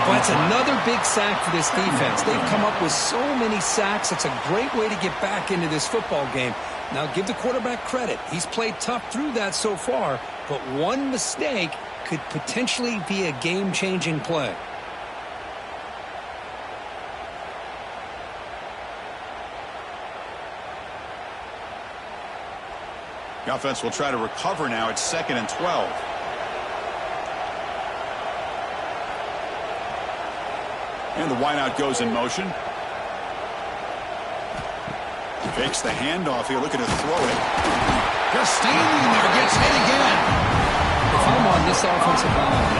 Well, that's another big sack for this defense. They've come up with so many sacks. It's a great way to get back into this football game. Now, give the quarterback credit. He's played tough through that so far, but one mistake could potentially be a game-changing play. The offense will try to recover now. It's 2nd and 12. And the wideout goes in motion. Fakes the handoff here, looking to throw it. Just standing there, gets hit again. If I'm on this offensive line,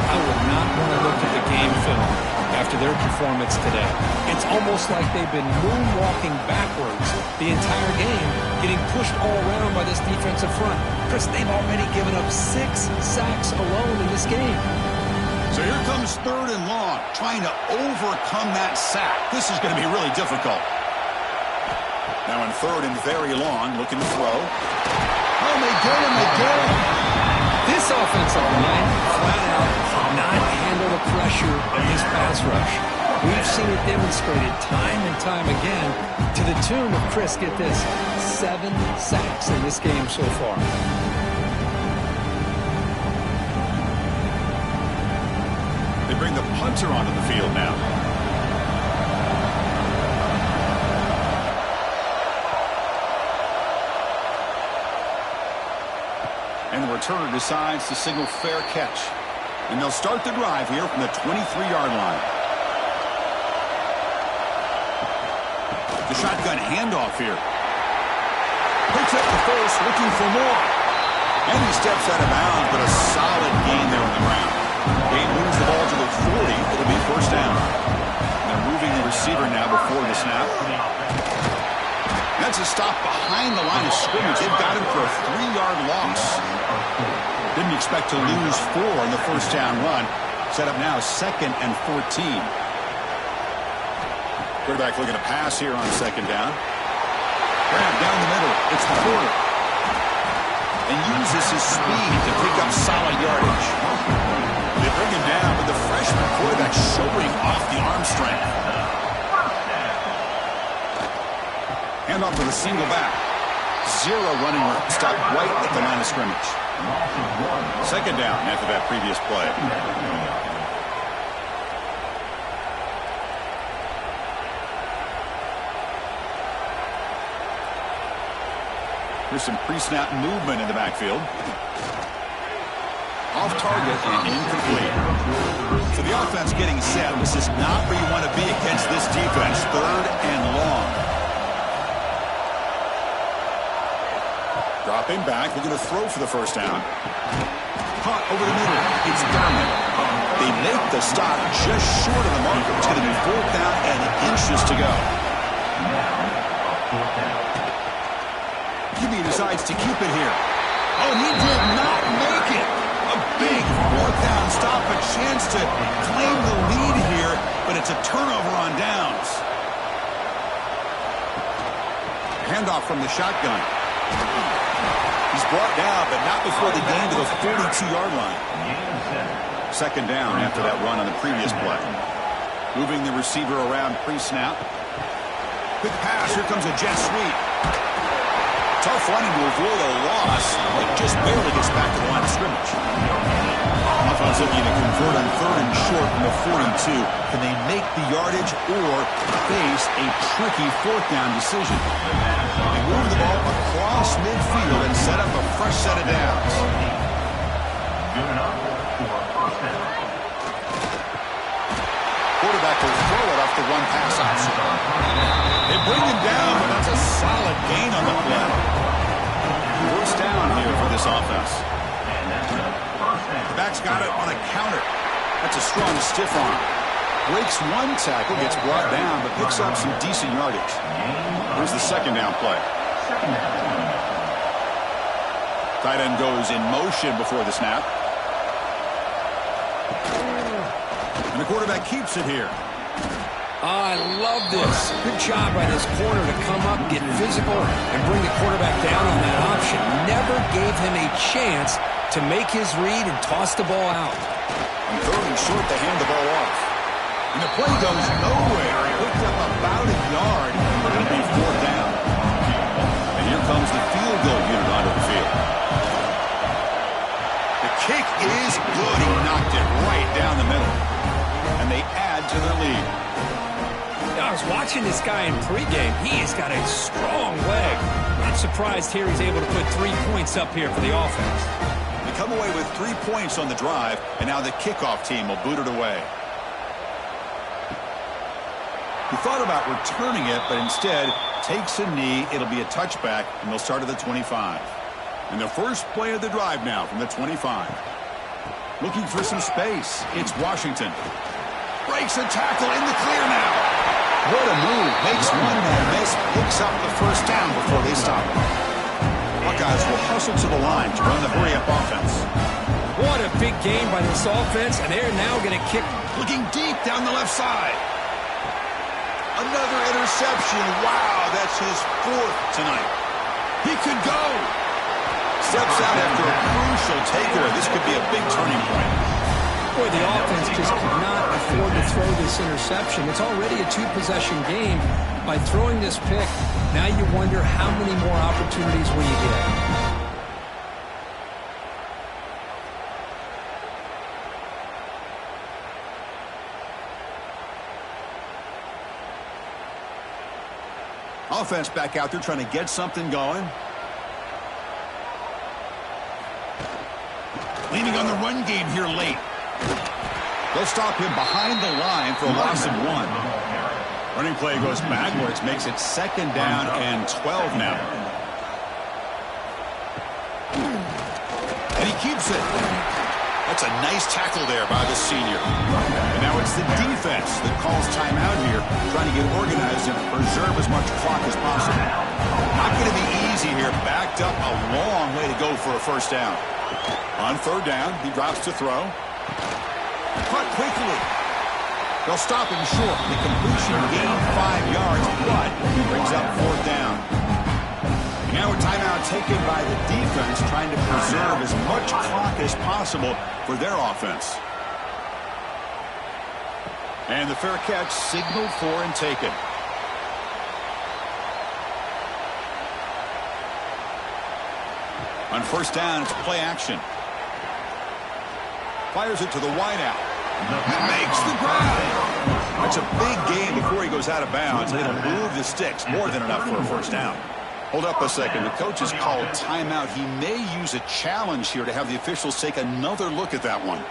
I would not want to look at the game film after their performance today. It's almost like they've been moonwalking backwards the entire game, getting pushed all around by this defensive front. Chris, they've already given up 6 sacks alone in this game. So here comes 3rd and long, trying to overcome that sack. This is going to be really difficult. Now in 3rd and very long, looking to throw. Oh, they get him again. This offensive line, flat out, cannot handle the pressure of this pass rush. We've seen it demonstrated time and time again to the tune of, Chris, get this, 7 sacks in this game so far. They bring the punter onto the field now. And the returner decides to signal fair catch. And they'll start the drive here from the 23-yard line. The shotgun handoff here. Picks up the first, looking for more. And he steps out of bounds, but a solid gain there on the ground. They moves the ball to the 40. It'll be first down. They're moving the receiver now before the snap. That's a stop behind the line of scrimmage. They've got him for a 3-yard loss. Didn't expect to lose 4 in the first down run. Set up now 2nd and 14. Quarterback looking to pass here on 2nd down. Grab down the middle. It's Porter. And uses his speed to pick up solid yardage. They bring him down, but the freshman quarterback showing off the arm strength. Hand off to the single back. 0 running room. Stop right at the line of scrimmage. 2nd down after that previous play. Here's some pre-snap movement in the backfield. Off target and incomplete. So the offense getting set. This is not where you want to be against this defense. 3rd and long. Dropping back. We're going to throw for the first down. Caught over the middle. It's Garman. They make the stop just short of the marker. It's going to be 4th down and inches to go. QB decides to keep it here. Oh, he did not make it. A big 4th down stop, a chance to claim the lead here, but it's a turnover on downs. Handoff from the shotgun. He's brought down, but not before the gain to the 42-yard line. 2nd down after that run on the previous play. Moving the receiver around pre-snap. Quick pass. Here comes a jet sweep. Tough running to avoid a loss, but just barely gets back to the line of scrimmage. Offense looking to convert on 3rd and short from the 42. Can they make the yardage or face a tricky 4th down decision? They move the ball across midfield and set up a fresh set of downs. Quarterback will throw it off the run-pass option. They bring him down, but that's a solid gain on the play. First down here for this offense. Back's got it on a counter. That's a strong stiff arm. Breaks one tackle, gets brought down, but picks up some decent yardage. Here's the 2nd down play. Tight end goes in motion before the snap. And the quarterback keeps it here. I love this. Good job by this corner to come up, get physical, and bring the quarterback down on that option. Never gave him a chance to make his read and toss the ball out. And 3rd and short, they hand the ball off. And the play goes nowhere. Picked up about a yard. It'll be 4th down. And here comes the field goal unit onto the field. The kick is good. He knocked it right down the middle. And they add to their lead. I was watching this guy in pregame. He has got a strong leg. Not surprised here he's able to put 3 points up here for the offense. They come away with 3 points on the drive, and now the kickoff team will boot it away. He thought about returning it, but instead takes a knee. It'll be a touchback, and they'll start at the 25. And the first play of the drive now from the 25. Looking for some space. It's Washington. Breaks a tackle in the clear now. What a move. Makes one man miss. Picks up the first down before they stop. Buckeyes will hustle to the line to run the hurry-up offense. What a big game by this offense, and they're now going to kick. Looking deep down the left side. Another interception. Wow, that's his 4th tonight. He could go. Steps out after a crucial takeaway. This could be a big turning point. Boy, the offense just could not afford to throw this interception. It's already a 2-possession game. By throwing this pick, now you wonder how many more opportunities will you get. Offense back out there trying to get something going. Leaning on the run game here late. They'll stop him behind the line for a loss of 1. Running play goes backwards, makes it 2nd down and 12 now. And he keeps it. That's a nice tackle there by the senior. And now it's the defense that calls timeout here, trying to get organized and preserve as much clock as possible. Not going to be easy here. Backed up a long way to go for a first down. On 3rd down, he drops to throw. Caught quickly. They'll stop him short. The completion gained 5 yards, but he brings up 4th down. Now a timeout taken by the defense, trying to preserve as much clock as possible for their offense. And the fair catch signaled for and taken. On 1st down, it's play action. Fires it to the wideout. Makes the grab. That's a big gain before he goes out of bounds. It'll move the sticks, more than enough for a first down. Hold up a second. The coach has called timeout. He may use a challenge here to have the officials take another look at that one.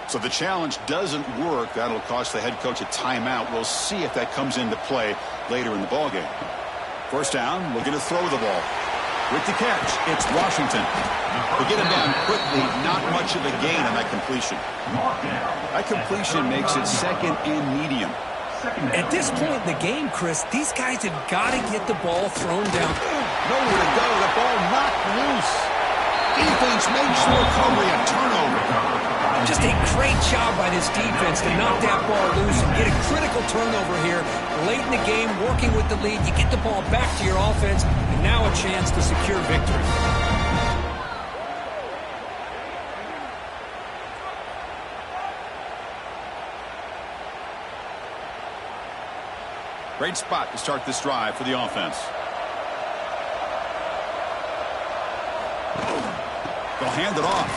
So the challenge doesn't work. That'll cost the head coach a timeout. We'll see if that comes into play later in the ballgame. First down, looking to throw the ball. With the catch, it's Washington. They get him down quickly, not much of a gain on that completion. That completion makes it 2nd and medium. At this point in the game, Chris, these guys have got to get the ball thrown down. Nowhere to go. The ball knocked loose. Defense makes the recovery, a turnover. Just a great job by this defense to knock that ball loose and get a critical turnover here. Late in the game, working with the lead, you get the ball back to your offense, and now a chance to secure victory. Great spot to start this drive for the offense. They'll hand it off.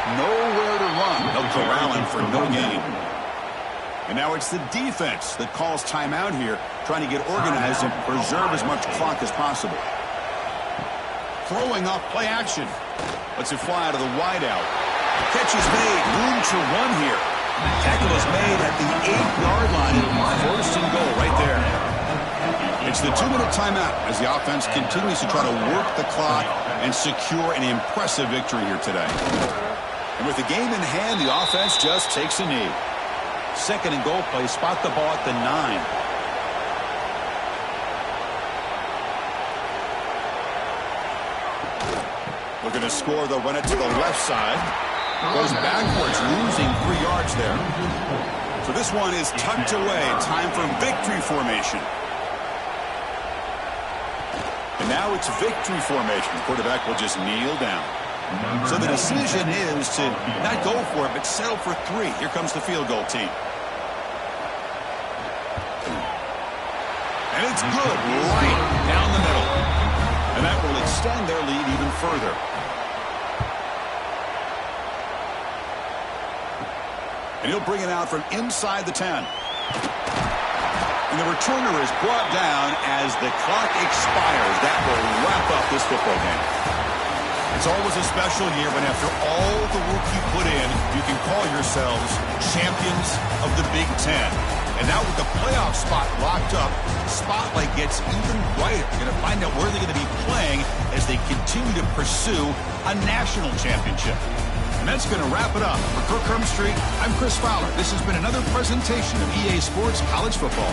Nowhere to run. They'll corral him for no gain. And now it's the defense that calls timeout here, trying to get organized and preserve as much clock as possible. Throwing off play action. Lets it fly out of the wideout. Catch is made. Room to run here. Tackle is made at the 8-yard line. And 1st and goal right there. It's the 2-minute timeout as the offense continues to try to work the clock and secure an impressive victory here today. And with the game in hand, the offense just takes a knee. 2nd and goal play, spot the ball at the 9. Looking to score, they'll run it to the left side. Goes backwards, losing 3 yards there. So this one is tucked away. Time for victory formation. And now it's victory formation. The quarterback will just kneel down. So the decision is to not go for it, but settle for 3. Here comes the field goal team. And it's good, right down the middle. And that will extend their lead even further. And he'll bring it out from inside the 10. And the returner is brought down as the clock expires. That will wrap up this football game. It's always a special year when after all the work you put in, you can call yourselves champions of the Big Ten. And now with the playoff spot locked up, the spotlight gets even brighter. You're going to find out where they're going to be playing as they continue to pursue a national championship. And that's going to wrap it up. For Kirk Herbstreit, I'm Chris Fowler. This has been another presentation of EA Sports College Football.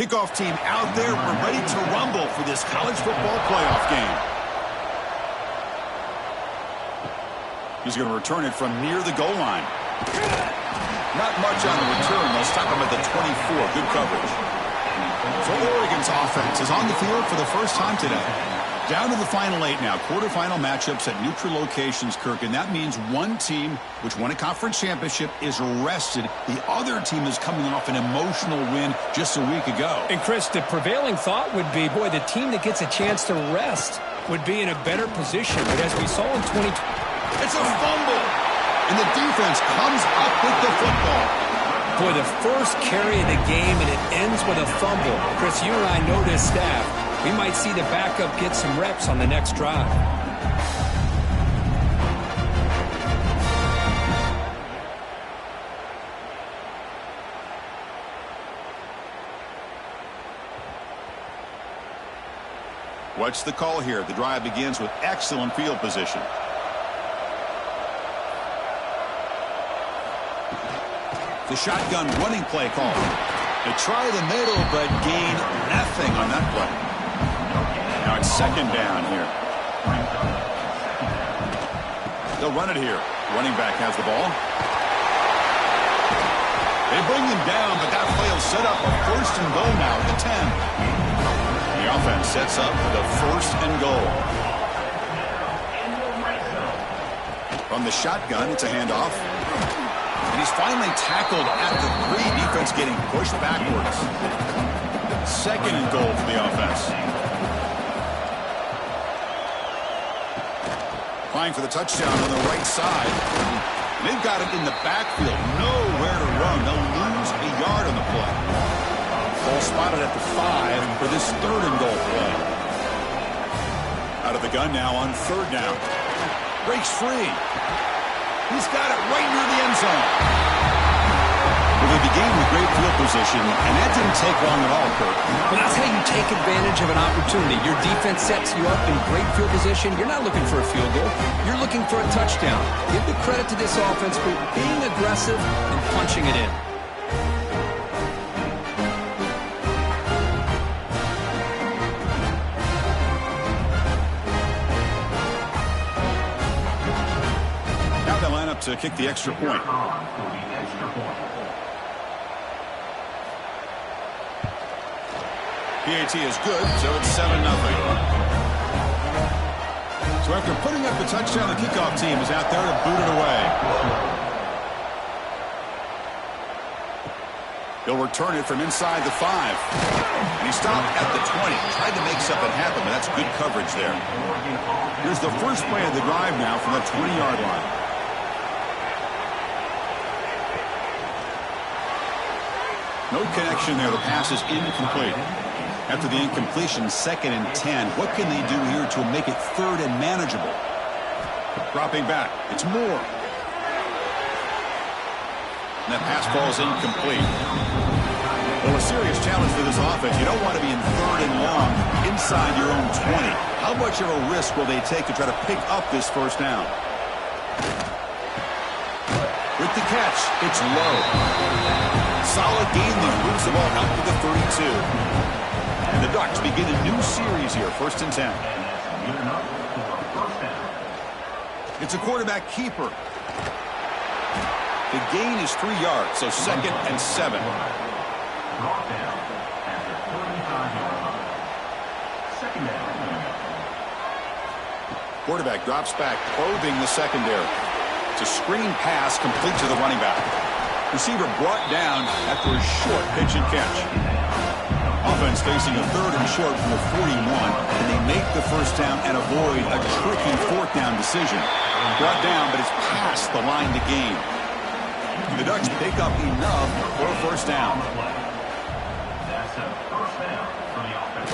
Kickoff team out there. We're ready to rumble for this college football playoff game. He's going to return it from near the goal line. Not much on the return. They'll stop him at the 24. Good coverage. So Oregon's offense is on the field for the first time today. Down to the final 8 now. Quarterfinal matchups at neutral locations, Kirk. And that means one team, which won a conference championship, is rested. The other team is coming off an emotional win just a week ago. And, Chris, the prevailing thought would be, boy, the team that gets a chance to rest would be in a better position. But as we saw in 2020... It's a fumble. And the defense comes up with the football. Boy, the first carry of the game, and it ends with a fumble. Chris, you and I know this staff. We might see the backup get some reps on the next drive. What's the call here? The drive begins with excellent field position. The shotgun running play call. They try the middle, but gain nothing on that play. Now it's second down here. They'll run it here. Running back has the ball. They bring him down, but that play will set up a first and goal now at the 10. The offense sets up the first and goal. From the shotgun, it's a handoff. And he's finally tackled at the 3. Defense getting pushed backwards. Second and goal for the offense. Applying for the touchdown on the right side. They've got it in the backfield. Nowhere to run. They'll lose a yard on the play. Ball spotted at the 5 for this third and goal play. Out of the gun now on third down. Breaks free. He's got it right near the end zone. Well, they began with great field position, and that didn't take long at all, Kurt. Well, that's how you take advantage of an opportunity. Your defense sets you up in great field position. You're not looking for a field goal. You're looking for a touchdown. Give the credit to this offense for being aggressive and punching it in. To kick the extra point. PAT is good, so it's 7-0. So after putting up the touchdown, the kickoff team is out there to boot it away. He'll return it from inside the 5. And he stopped at the 20. Tried to make something happen, but that's good coverage there. Here's the first play of the drive now from the 20-yard line. No connection there. The pass is incomplete. After the incompletion, 2nd and 10. What can they do here to make it 3rd and manageable? Dropping back. It's Moore. And that pass falls incomplete. Well, a serious challenge for this offense. You don't want to be in 3rd and long inside your own 20. How much of a risk will they take to try to pick up this first down? With the catch, it's low. Solid gain there. Moves the ball out to the 32. And the Ducks begin a new series here. 1st and 10. It's a quarterback keeper. The gain is 3 yards, so 2nd and 7. Quarterback drops back, probing the secondary. It's a screen pass complete to the running back. Receiver brought down after a short pitch and catch. Offense facing a 3rd and short from the 41, and they make the first down and avoid a tricky 4th down decision. Brought down, but it's past the line to gain. The Ducks pick up enough for a first down. That's a first down for the offense.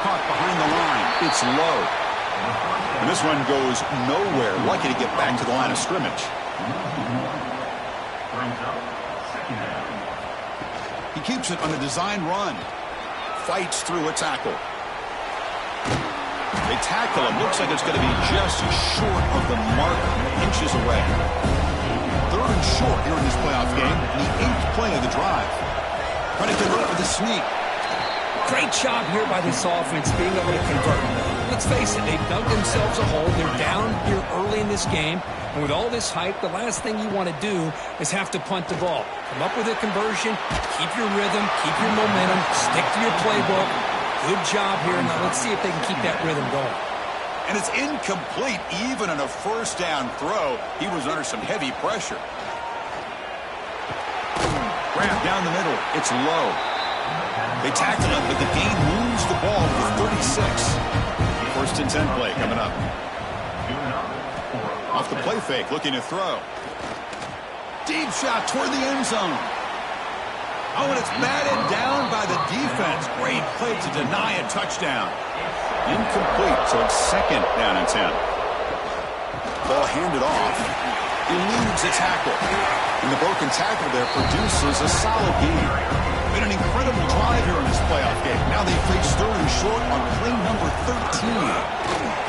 Caught behind the line. It's low. And this one goes nowhere. Lucky to get back to the line of scrimmage. He keeps it on a design run. Fights through a tackle. They tackle him. Looks like it's going to be just short of the mark, inches away. 3rd and short here in this playoff game. The 8th play of the drive. Trying to convert with a sneak. Great job here by this offense being able to convert. Let's face it, they've dug themselves a hole. They're down here early in this game. And with all this hype, the last thing you want to do is have to punt the ball. Come up with a conversion, keep your rhythm, keep your momentum, stick to your playbook. Good job here. Now let's see if they can keep that rhythm going. And it's incomplete even on a first down throw. He was under some heavy pressure. Grab down the middle. It's low. They tackle him, but the gain moves the ball to the 36. First and 10 play coming up. Off the play fake, looking to throw. Deep shot toward the end zone. Oh, and it's batted down by the defense. Great play to deny a touchdown. Incomplete, so it's second down and 10. Ball handed off. Eludes a tackle. And the broken tackle there produces a solid gain. Been an incredible drive here in this playoff game. Now they face third and short on play number 13.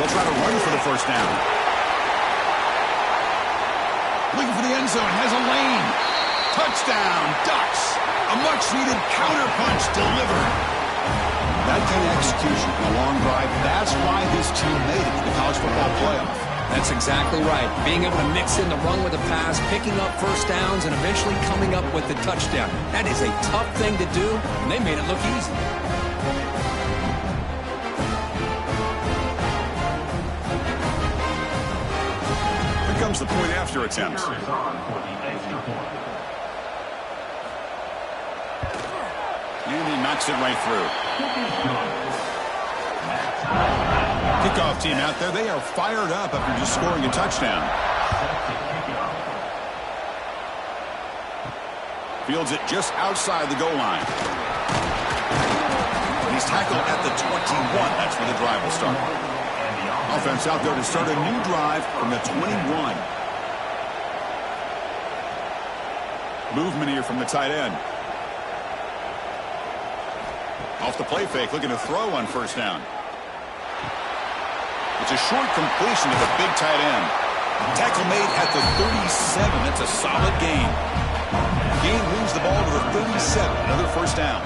They'll try to run for the first down. Looking for the end zone. Has a lane. Touchdown, Ducks. A much-needed counterpunch delivered. That kind of execution in a long drive, that's why this team made it to the college football playoff. That's exactly right. Being able to mix in the run with a pass, picking up first downs, and eventually coming up with the touchdown. That is a tough thing to do, and they made it look easy. Here comes the point after attempt. And he knocks it right through. Kickoff team out there, they are fired up after just scoring a touchdown. Fields it just outside the goal line. He's tackled at the 21. That's where the drive will start. Offense out there to start a new drive from the 21. Movement here from the tight end. Off the play fake, looking to throw on first down. It's a short completion to the big tight end. Tackle made at the 37. That's a solid gain. Gain moves the ball to the 37. Another first down.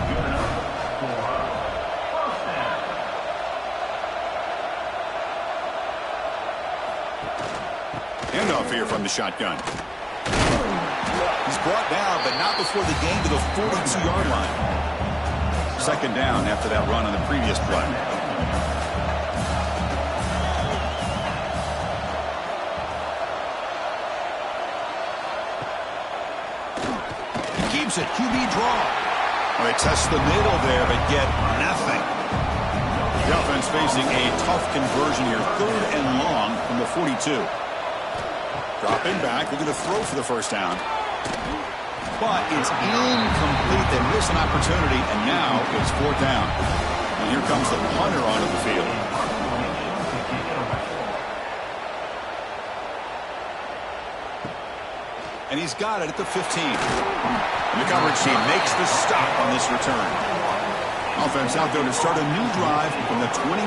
Handoff here from the shotgun. He's brought down, but not before the gain to the 42-yard line. Second down after that run on the previous play. Keeps it, QB draw. Well, they test the middle there, but get nothing. The offense facing a tough conversion here. Third and long from the 42. Dropping back, looking to throw for the first down. But it's incomplete. They miss an opportunity, and now it's fourth down. And here comes the punter onto the field. And he's got it at the 15. And the coverage team makes the stop on this return. Offense out there to start a new drive from the 21.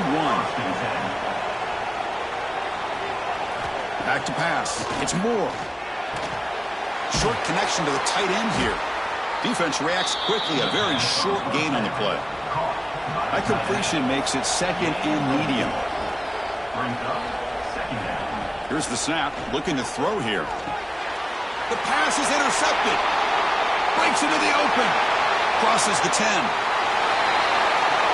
Back to pass. It's Moore. Short connection to the tight end here. Defense reacts quickly. A very short gain on the play. That completion makes it second and medium. Here's the snap. Looking to throw here. The pass is intercepted. Breaks into the open. Crosses the 10.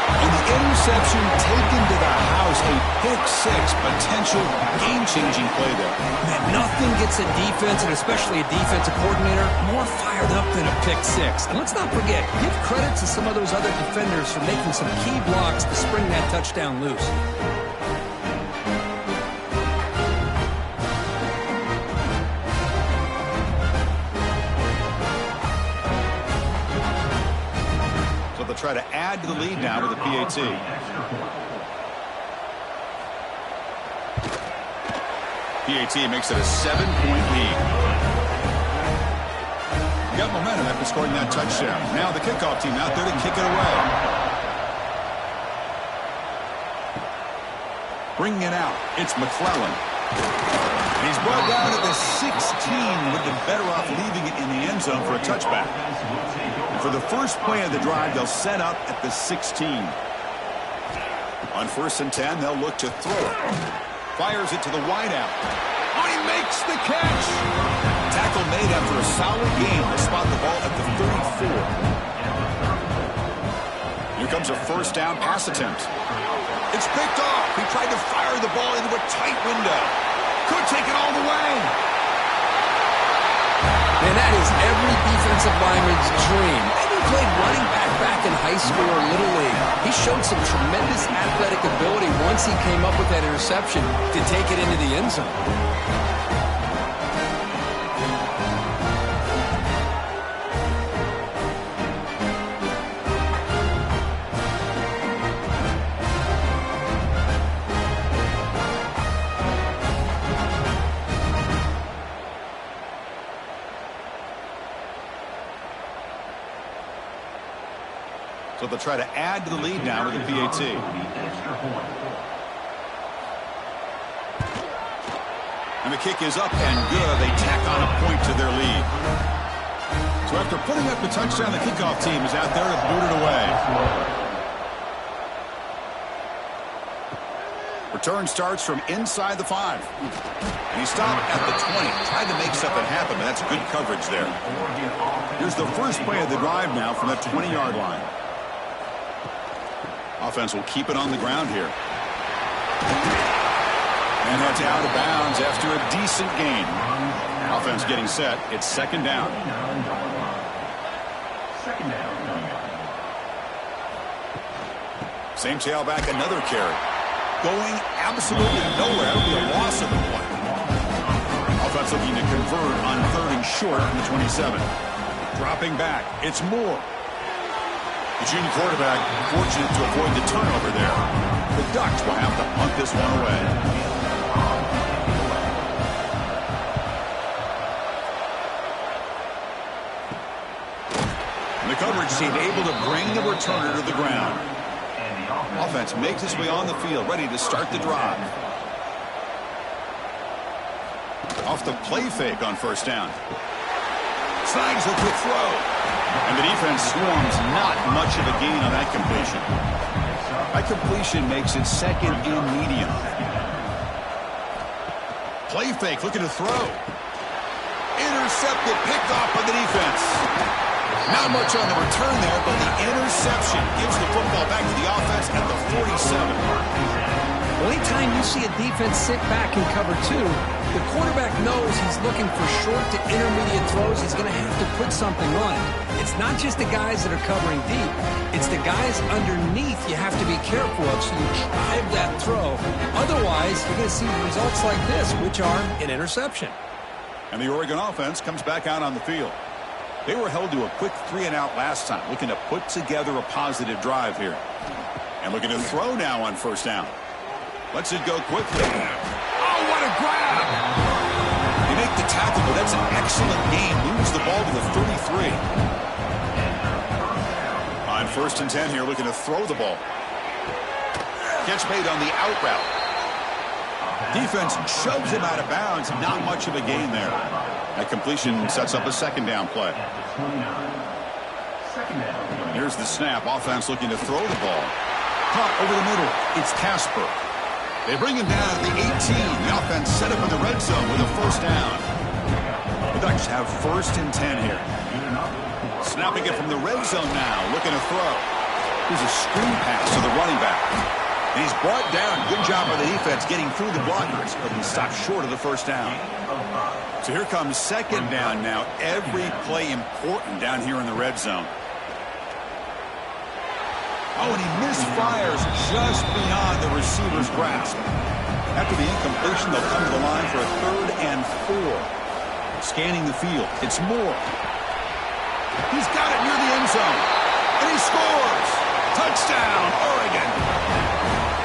And the interception taken to the house. A pick-6 potential game-changing play there. Man, nothing gets a defense, and especially a defensive coordinator, more fired up than a pick-6. And let's not forget, give credit to some of those other defenders for making some key blocks to spring that touchdown loose. Try to add to the lead now with the PAT. PAT makes it a 7-point lead. Got momentum after scoring that touchdown. Now the kickoff team out there to kick it away. Bringing it out, it's McClellan. He's brought down to the 16. Would have been better off leaving it in the end zone for a touchback. And for the first play of the drive, they'll set up at the 16. On 1st and 10, they'll look to throw it. Fires it to the wideout. Oh, he makes the catch. Tackle made after a solid game to spot the ball at the 34. Here comes a 1st down pass attempt. It's picked off. He tried to fire the ball into a tight window. Could take it all the way. Man, that is every defensive lineman's dream. Maybe played running back in high school or Little League. He showed some tremendous athletic ability once he came up with that interception to take it into the end zone. So they'll try to add to the lead now with the PAT. And the kick is up and good. They tack on a point to their lead. So after putting up the touchdown, the kickoff team is out there to boot it away. Return starts from inside the 5. And he stopped at the 20. Tried to make something happen, but that's good coverage there. Here's the first play of the drive now from the 20-yard line. Offense will keep it on the ground here. And that's out of bounds after a decent gain. Offense getting set. It's 2nd down. Same tailback, another carry. Going absolutely nowhere. It'll be a loss of the play. Offense looking to convert on 3rd and short from the 27. Dropping back. It's Moore. The junior quarterback fortunate to avoid the turnover there. The Ducks will have to punt this one away. And the coverage team able to bring the returner to the ground. Offense makes its way on the field, ready to start the drive. Off the play fake on 1st down. Snags a quick throw. And the defense swarms, not much of a gain on that completion. That completion makes it 2nd and medium. Play fake, looking to throw. Intercepted, picked off by the defense. Not much on the return there, but the interception gives the football back to the offense at the 47. Well, anytime you see a defense sit back and cover 2, the quarterback knows he's looking for short to intermediate throws. He's going to have to put something on it. It's not just the guys that are covering deep. It's the guys underneath you have to be careful of, so you drive that throw. Otherwise, you're going to see results like this, which are an interception. And the Oregon offense comes back out on the field. They were held to a quick 3-and-out last time, looking to put together a positive drive here. And looking to throw now on 1st down. Lets it go quickly. Oh, what a grab! They make the tackle, but that's an excellent game. Moves the ball to the 33. On 1st and 10 here, looking to throw the ball. Catch made on the out route. Defense shoves him out of bounds. Not much of a gain there. That completion sets up a 2nd down play. Here's the snap. Offense looking to throw the ball. Caught over the middle. It's Casper. They bring him down at the 18. The offense set up in the red zone with a 1st down. The Ducks have 1st and 10 here. Snapping it from the red zone now. Looking to throw. Here's a screen pass to the running back. And he's brought down. Good job by the defense getting through the blockers, but he stopped short of the 1st down. So here comes 2nd down now. Every play important down here in the red zone. Oh, and he misfires just beyond the receiver's grasp. After the incompletion, they'll come to the line for a 3rd and 4. Scanning the field. It's Moore. He's got it near the end zone. And he scores. Touchdown, Oregon.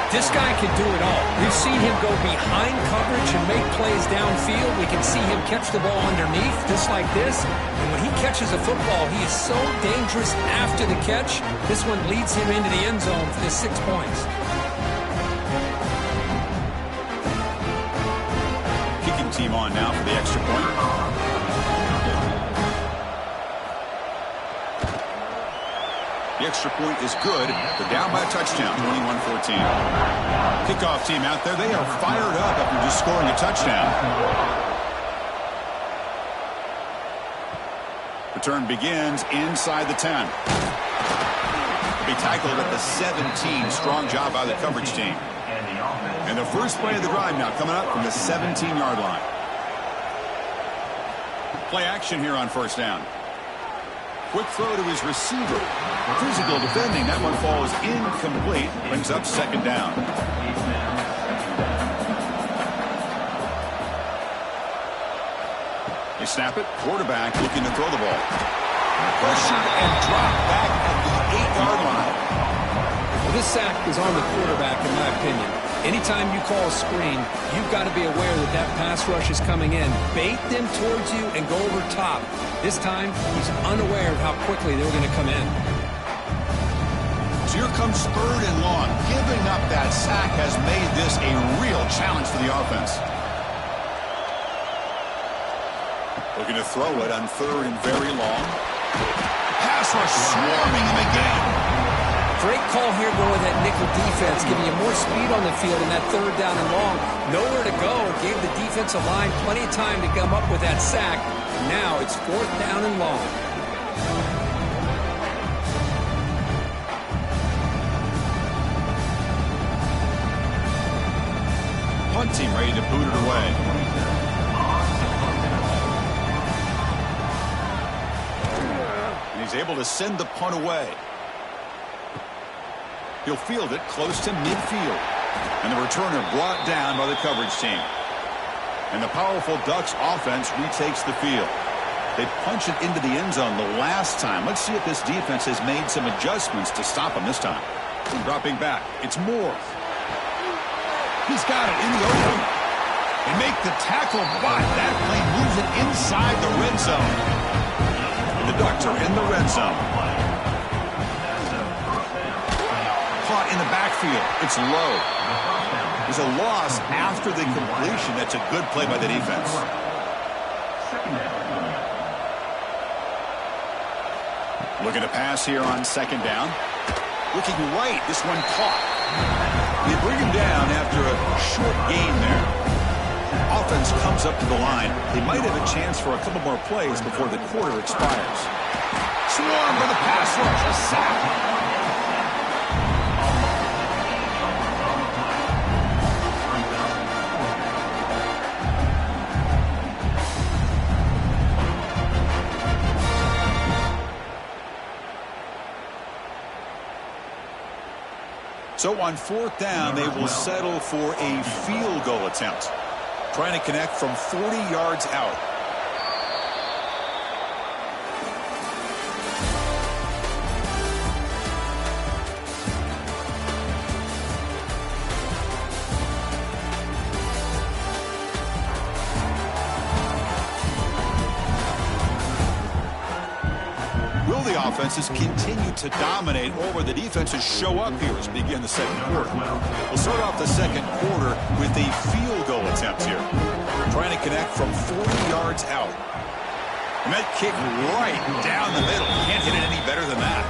This guy can do it all. We've seen him go behind coverage and make plays downfield. We can see him catch the ball underneath, just like this. And when he catches a football, he is so dangerous after the catch. This one leads him into the end zone for the 6 points. on now for the extra point. The extra point is good. They're down by a touchdown, 21-14. Kickoff team out there, they are fired up after just scoring a touchdown. Return begins inside the 10. They'll be tackled at the 17. Strong job by the coverage team. And the first play of the drive now coming up from the 17-yard line. Play action here on first down. Quick throw to his receiver. Physical defending. That one falls incomplete. Brings up second down. They snap it. Quarterback looking to throw the ball. Pressured and dropped back at the 8-yard line. Well, this sack is on the quarterback, in my opinion. Anytime you call a screen, you've got to be aware that that pass rush is coming in. Bait them towards you and go over top. This time, he's unaware of how quickly they're going to come in. So here comes third and long. Giving up that sack has made this a real challenge for the offense. Looking to throw it on third and very long. Pass rush swarming him again. Great call here going with that nickel defense, giving you more speed on the field in that third down and long. Nowhere to go. Gave the defensive line plenty of time to come up with that sack. Now it's fourth down and long. Punt team ready to boot it away. And he's able to send the punt away. He'll field it close to midfield. And the returner brought down by the coverage team. And the powerful Ducks offense retakes the field. They punch it into the end zone the last time. Let's see if this defense has made some adjustments to stop him this time. Dropping back. It's Moore. He's got it in the open. They make the tackle, but that plane moves it inside the red zone. The Ducks are in the red zone. Caught in the backfield. It's low. There's a loss after the completion. That's a good play by the defense. Looking to pass here on second down. Looking right. This one caught. They bring him down after a short gain there. Offense comes up to the line. They might have a chance for a couple more plays before the quarter expires. Swarm for the pass rush. A sack. So on fourth down, they will settle for a field goal attempt. Trying to connect from 40 yards out. Offenses continue to dominate, or will the defenses show up here as we begin the second quarter? We'll start off the second quarter with a field goal attempt here. Trying to connect from 40 yards out. And that kick right down the middle. Can't hit it any better than that.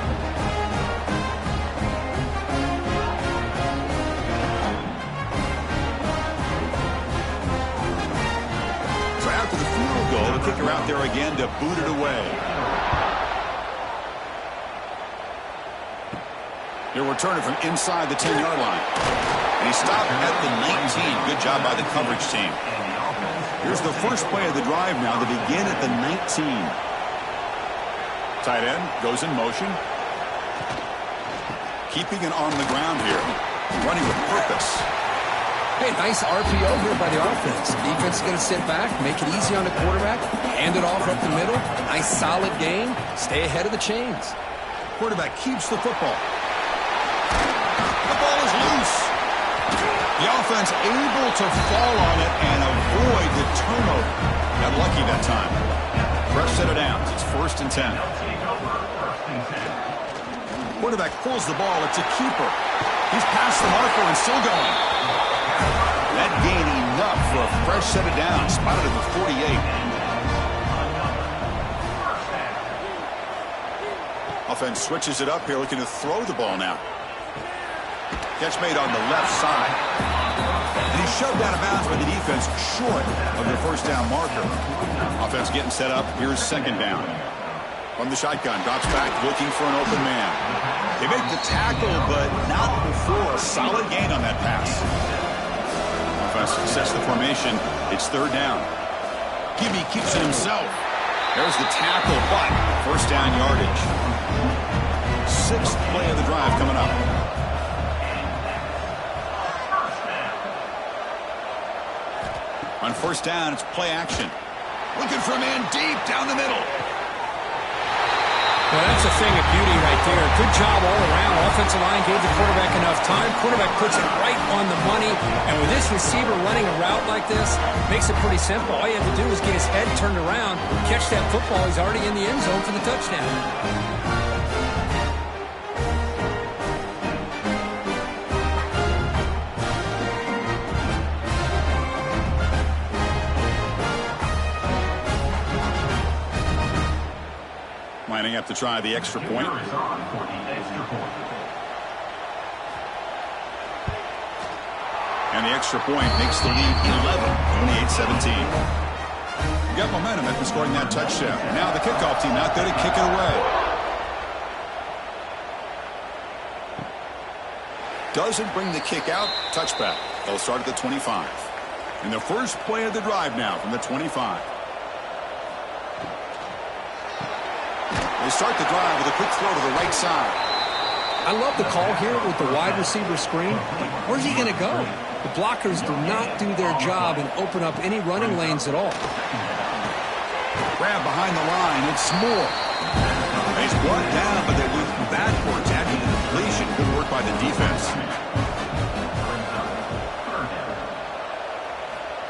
So after the field goal, the kicker out there again to boot it away. He'll return it from inside the 10-yard line. And he stopped at the 19. Good job by the coverage team. Here's the first play of the drive now. They begin at the 19. Tight end goes in motion. Keeping it on the ground here. Running with purpose. Hey, nice RPO here by the offense. Defense is going to sit back, make it easy on the quarterback, hand it off up the middle. Nice solid game. Stay ahead of the chains. Quarterback keeps the football. The ball is loose. The offense able to fall on it and avoid the turnover. Got lucky that time. Fresh set of downs. It's 1st and 10. Quarterback pulls the ball. It's a keeper. He's past the marker and still going. That gain enough for a fresh set of downs. Spotted at the 48. Offense switches it up here, looking to throw the ball now. Catch made on the left side. And he's shoved out of bounds by the defense short of the first down marker. Offense getting set up. Here's second down. From the shotgun, drops back, looking for an open man. They make the tackle, but not before a solid gain on that pass. Offense sets the formation. It's third down. Gibby keeps it himself. There's the tackle, but first down yardage. Sixth play of the drive coming up. On first down, it's play action. Looking for a man deep down the middle. Well, that's a thing of beauty right there. Good job all around. Offensive line gave the quarterback enough time. Quarterback puts it right on the money. And with this receiver running a route like this, makes it pretty simple. All you have to do is get his head turned around, catch that football. He's already in the end zone for the touchdown. Lining up to try the extra point. And the extra point makes the lead 11, 28-17. You got momentum after scoring that touchdown. Now the kickoff team out there to kick it away. Doesn't bring the kick out. Touchback. They'll start at the 25. And the first play of the drive now from the 25. They start the drive with a quick throw to the right side. I love the call here with the wide receiver screen. Where's he going to go? The blockers do not do their job and open up any running lanes at all. Grab behind the line. It's Moore. He's brought down, but they move backwards after the completion. Good work by the defense.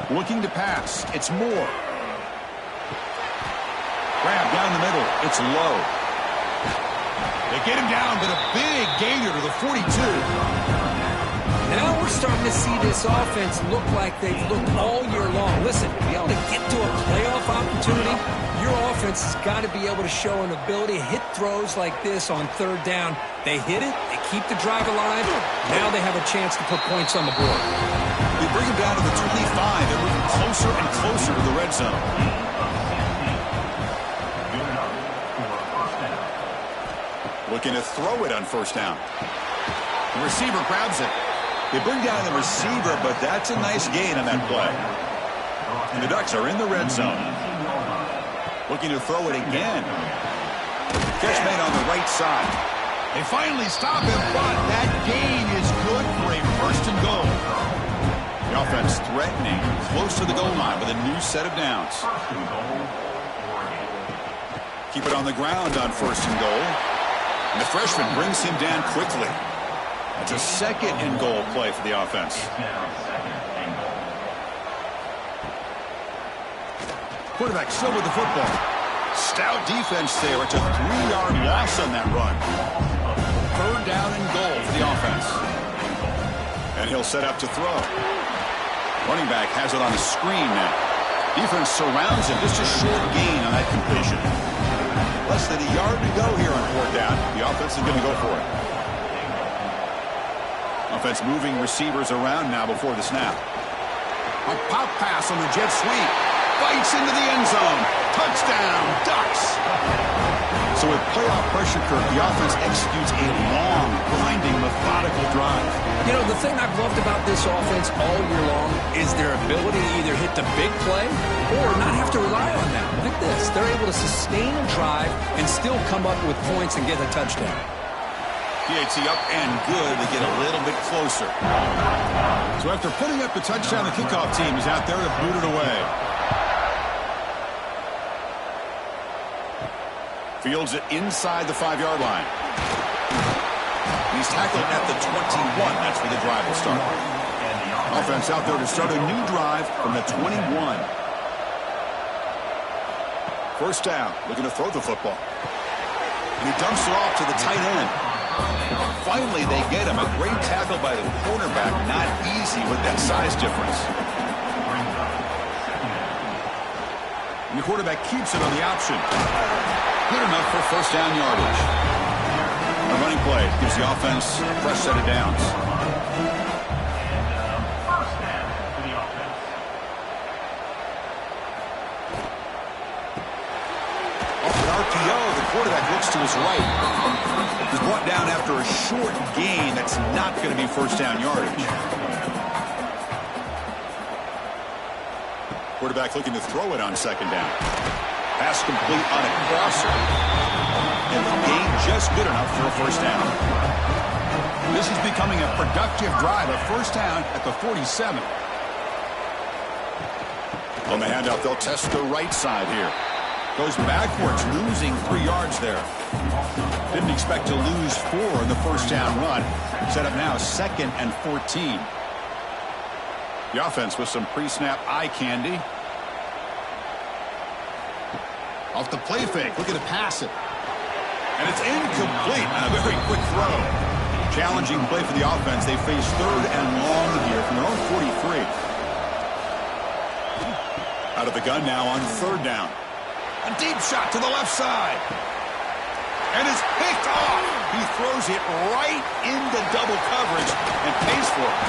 Looking to pass. It's Moore. Grab down the middle. It's low. They get him down, but a big gainer to the 42. Now we're starting to see this offense look like they've looked all year long. Listen, to be able to get to a playoff opportunity, your offense has got to be able to show an ability to hit throws like this on third down. They hit it. They keep the drive alive. Now they have a chance to put points on the board. They bring him down to the 25. They're moving closer and closer to the red zone. Looking to throw it on first down. The receiver grabs it. They bring down the receiver, but that's a nice gain on that play. And the Ducks are in the red zone. Looking to throw it again. Catch made on the right side. They finally stop him, but that gain is good for a first and goal. The offense threatening, close to the goal line with a new set of downs. Keep it on the ground on first and goal. And the freshman brings him down quickly. It's a second and goal play for the offense. Quarterback still with the football. Stout defense there. It's a 3-yard loss on that run. Third down and goal for the offense. And he'll set up to throw. Running back has it on the screen now. Defense surrounds him. Just a short gain on that completion. Less than a yard to go here on fourth down. The offense is going to go for it. Offense moving receivers around now before the snap. A pop pass on the jet sweep. Bites into the end zone. Touchdown, Ducks. So with playoff pressure curve, the offense executes a long, grinding, methodical drive. You know, the thing I've loved about this offense all year long is their ability to either hit the big play or not have to rely on that. Like this, they're able to sustain a drive and still come up with points and get a touchdown. PAT up and good to get a little bit closer. So after putting up the touchdown, the kickoff team is out there to boot it away. Fields it inside the 5-yard line. He's tackled at the 21. That's where the drive will start. Offense out there to start a new drive from the 21. First down, looking to throw the football. And he dumps it off to the tight end. Finally, they get him. A great tackle by the cornerback. Not easy with that size difference. the quarterback keeps it on the option. Good enough for first down yardage. A running play gives the offense a fresh set of downs. First down for the offense. Off an RPO, the quarterback looks to his right. He's brought down after a short gain that's not going to be first down yardage. Quarterback looking to throw it on second down. Pass complete on a crosser. And the gain just good enough for a first down. This is becoming a productive drive. A first down at the 47. On the handoff, they'll test the right side here. Goes backwards, losing 3 yards there. Didn't expect to lose 4 in the first down run. Set up now 2nd and 14. The offense with some pre-snap eye candy. Off the play fake, looking to pass it. And it's incomplete on a very quick throw. Challenging play for the offense. They face 3rd and long here from their own 43. Out of the gun now on 3rd down. A deep shot to the left side. And it's picked off. He throws it right into double coverage and pays for it.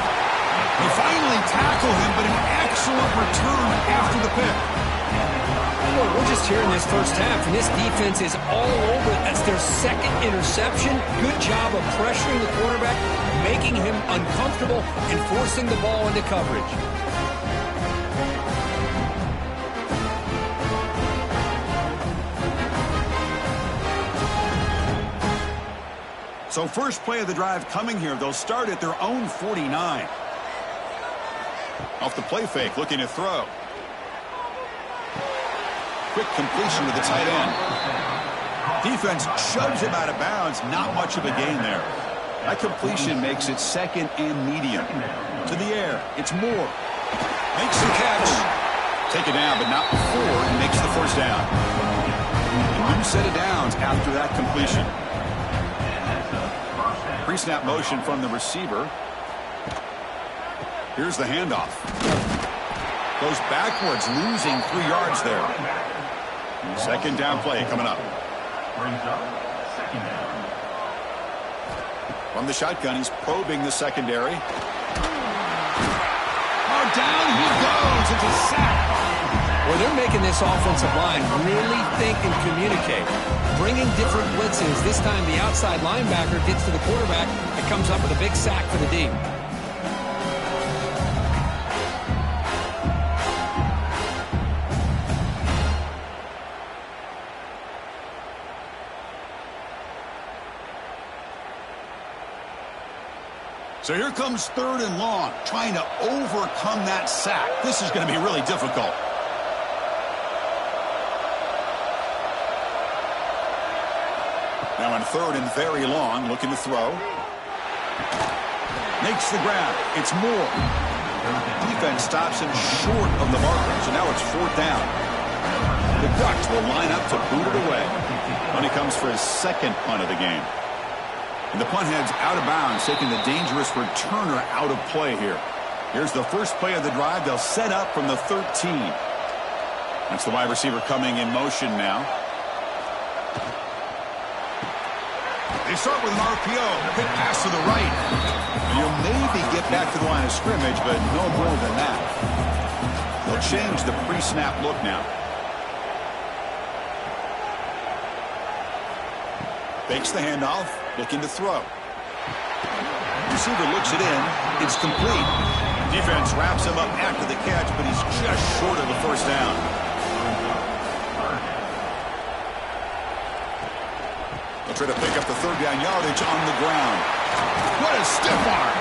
They finally tackle him, but an excellent return after the pick. Well, we're just hearing this first half, and this defense is all over it. That's their 2nd interception. Good job of pressuring the quarterback, making him uncomfortable, and forcing the ball into coverage. So first play of the drive coming here. They'll start at their own 49. Off the play fake, looking to throw. Quick completion to the tight end. Defense shoves him out of bounds. Not much of a gain there. That completion makes it 2nd and medium. To the air. It's Moore. Makes the catch. Take it down, but not before he makes the first down. A new set of downs after that completion. Pre-snap motion from the receiver. Here's the handoff. Goes backwards, losing 3 yards there. 2nd down play coming up. Brings up 2nd down. From the shotgun, he's probing the secondary. Oh, down he goes. It's a sack. Well, they're making this offensive line really think and communicate. Bringing different blitzes. This time the outside linebacker gets to the quarterback and comes up with a big sack for the D. So here comes 3rd and long, trying to overcome that sack. This is going to be really difficult. Now on 3rd and very long, looking to throw. Makes the grab. It's Moore. Defense stops him short of the marker, so now it's 4th down. The Ducks will line up to boot it away when he comes for his 2nd punt of the game. And the punt heads out of bounds, taking the dangerous returner out of play here. Here's the first play of the drive. They'll set up from the 13. That's the wide receiver coming in motion now. They start with an RPO. Quick pass to the right. And you'll maybe get back to the line of scrimmage, but no more than that. They'll change the pre-snap look now. Fakes the handoff, looking to throw. Receiver looks it in. It's complete. Defense wraps him up after the catch, but he's just short of the first down. They'll try to pick up the 3rd down yardage on the ground. What a stiff arm.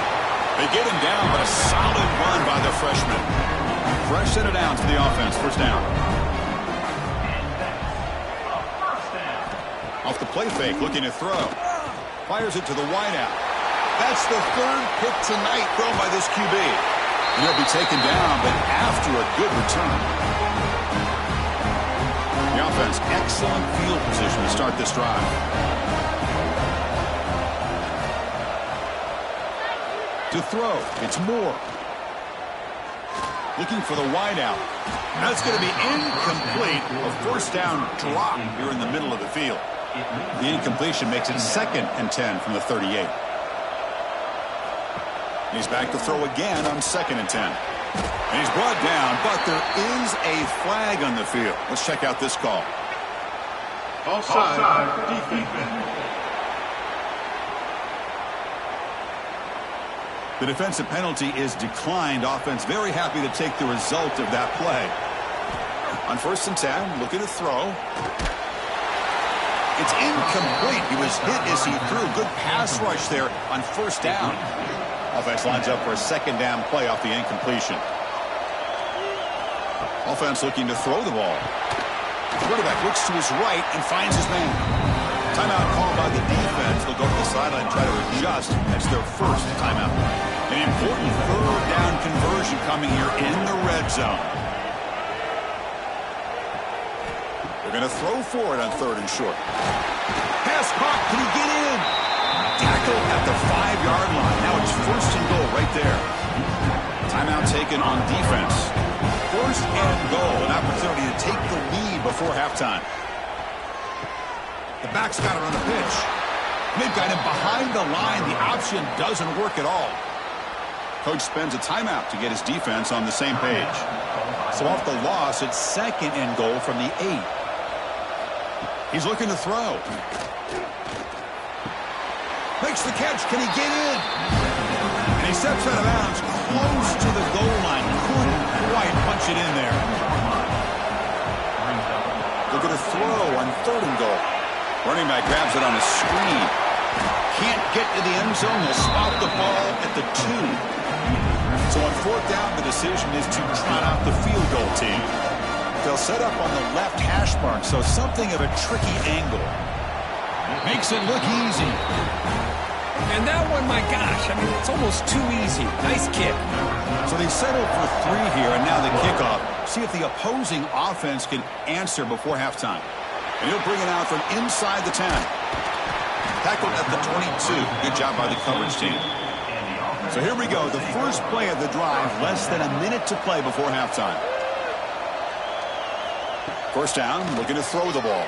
They get him down, but a solid run by the freshman. Fresh set of downs to the offense. First down. Off the play fake, looking to throw. Fires it to the wideout. That's the 3rd pick tonight thrown by this QB. And he'll be taken down, but after a good return. The offense, excellent field position to start this drive. To throw, it's Moore. looking for the wide out. That's going to be incomplete. A first down drop here in the middle of the field. The incompletion makes it 2nd and 10 from the 38. He's back to throw again on 2nd and 10. And he's brought down, but there is a flag on the field. Let's check out this call. Offside defense. The defensive penalty is declined. Offense very happy to take the result of that play. On 1st and 10, looking to throw. It's incomplete. He was hit as he threw. Good pass rush there on 1st down. Offense lines up for a 2nd down play off the incompletion. Offense looking to throw the ball. Quarterback looks to his right and finds his man. Timeout called by the defense. They'll go to the sideline and try to adjust. That's their 1st timeout. An important 3rd down conversion coming here in the red zone. They're going to throw for it on 3rd and short. Pass caught. Can he get in? Tackle at the 5-yard line. Now it's 1st and goal right there. Timeout taken on defense. 1st and goal. An opportunity to take the lead before halftime. The back's got it on the pitch. They've got him behind the line. The option doesn't work at all. Coach spends a timeout to get his defense on the same page. So off the loss, it's 2nd and goal from the 8. He's looking to throw. Makes the catch. Can he get in? And he steps out of bounds close to the goal line. Couldn't quite punch it in there. Looking to throw on 3rd and goal. Running back grabs it on a screen. Can't get to the end zone. They'll spot the ball at the 2. So on 4th down, the decision is to trot out the field goal team. They'll set up on the left hash mark, so something of a tricky angle. Makes it look easy. And that one, my gosh, I mean, it's almost too easy. Nice kick. So they settled for 3 here, and now the kickoff. See if the opposing offense can answer before halftime. And he'll bring it out from inside the 10. Tackled at the 22. Good job by the coverage team. So here we go. The first play of the drive. Less than a minute to play before halftime. 1st down. Looking to throw the ball.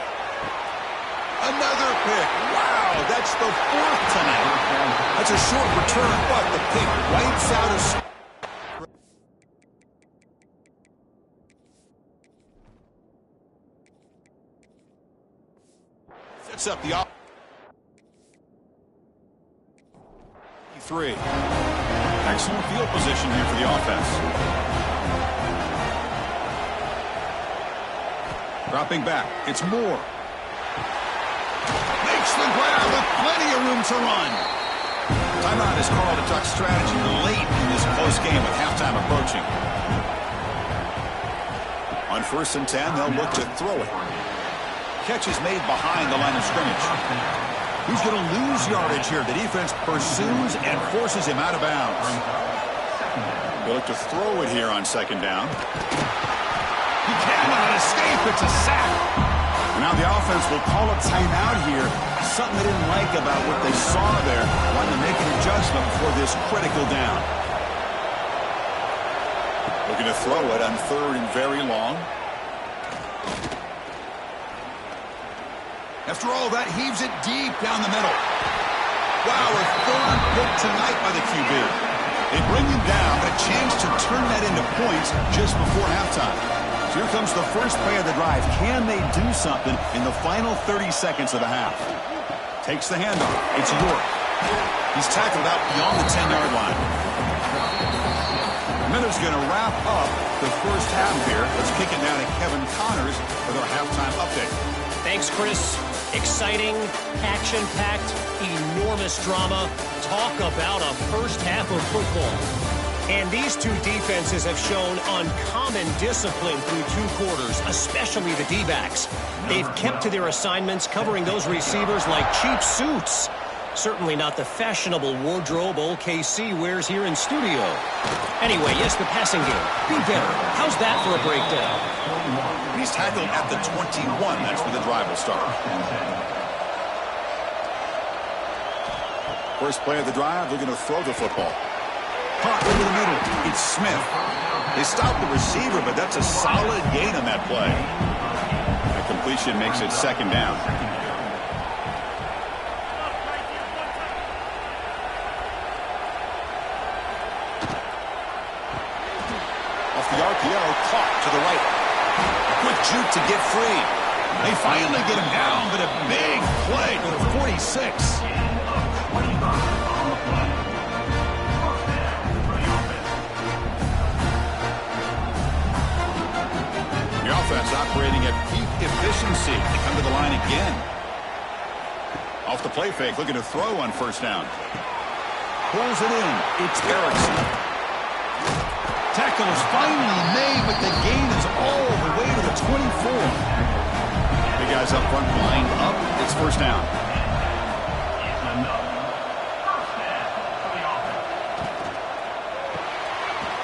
Another pick. Wow, that's the 4th tonight. That's a short return, but the pick wipes out a... Sets up the... 3. Excellent field position here for the offense. Dropping back. It's Moore. Makes the grab with plenty of room to run. Timeout is called to duck strategy late in this close game with halftime approaching. On 1st and 10, they'll look to throw it. Catch is made behind the line of scrimmage. He's going to lose yardage here. The defense pursues and forces him out of bounds. They look to throw it here on 2nd down. He cannot escape. It's a sack. Now the offense will call a timeout here. Something they didn't like about what they saw there. Wanting to make an adjustment for this critical down. Looking to throw it on 3rd and very long. After all that, heaves it deep down the middle. Wow, a 3rd pick tonight by the QB. They bring him down, but a chance to turn that into points just before halftime. So here comes the first play of the drive. Can they do something in the final 30 seconds of the half? Takes the handoff. It's York. He's tackled out beyond the 10-yard line. Miller's going to wrap up the first half here. Let's kick it down to Kevin Connors with our halftime update. Thanks, Chris. Exciting, action-packed, enormous drama. Talk about a first half of football. And these two defenses have shown uncommon discipline through 2 quarters, especially the D-backs. They've kept to their assignments, covering those receivers like cheap suits. Certainly not the fashionable wardrobe old KC wears here in studio. Anyway, yes, the passing game. Be better. How's that for a breakdown? He's tackled at the 21. That's where the drive will start. First play of the drive, they're going to throw the football. Caught into the middle. It's Smith. They stopped the receiver, but that's a solid gain on that play. The completion makes it second down. Off the RPO, caught to the right. A quick juke to get free. They finally get him down, but a big play to the 46. The offense operating at peak efficiency. They come to the line again. Off the play fake, looking to throw on first down. Pulls it in. It's Erickson. Tackle is finally made, but the gain is all the way to the 24. The guys up front lined up. It's first down.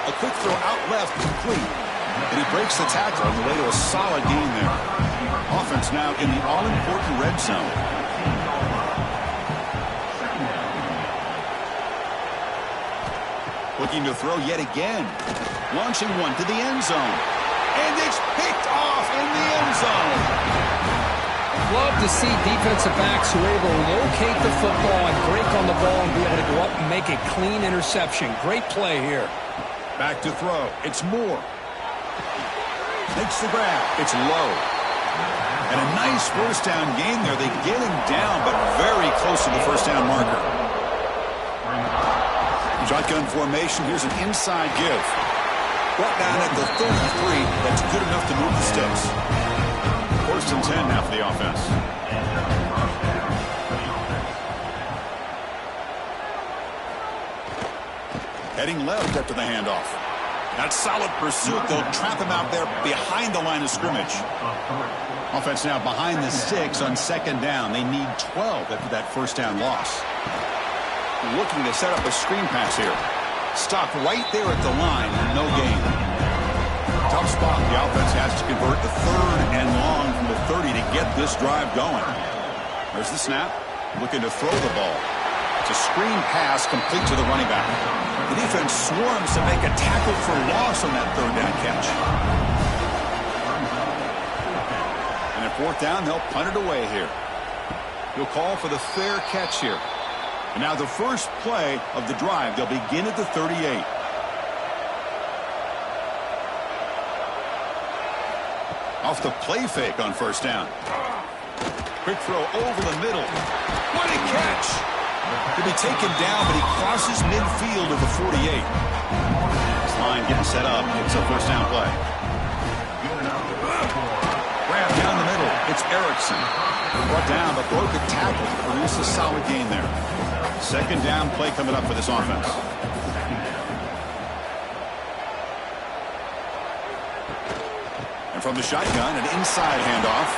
A quick throw out left, complete. And he breaks the tackle on the way to a solid gain there. Offense now in the all-important red zone. Looking to throw yet again. Launching one to the end zone. And it's picked off in the end zone. Love to see defensive backs who are able to locate the football and break on the ball and be able to go up and make a clean interception. Great play here. Back to throw. It's Moore. Makes the grab. It's low. And a nice first down gain there. They get him down, but very close to the first down marker. Shotgun formation. Here's an inside give. Brought down at the 33. That's good enough to move the sticks. First and 10 now for the offense. Heading left after the handoff. That solid pursuit. They'll trap him out there behind the line of scrimmage. Offense now behind the 6 on second down. They need 12 after that first down loss. Looking to set up a screen pass here. Stopped right there at the line. No gain. Tough spot. The offense has to convert the third and long from the 30 to get this drive going. There's the snap. Looking to throw the ball. It's a screen pass complete to the running back. The defense swarms to make a tackle for loss on that third down catch. And at fourth down, they'll punt it away here. He'll call for the fair catch here. And now the first play of the drive. They'll begin at the 38. Off the play fake on first down. Quick throw over the middle. What a catch! He'll be taken down, but he crosses midfield at the 48. This line getting set up. It's a first down play. Grab down the middle. It's Erickson. Brought down, but broke a tackle to produce a solid gain there. Second down play coming up for this offense. And from the shotgun, an inside handoff.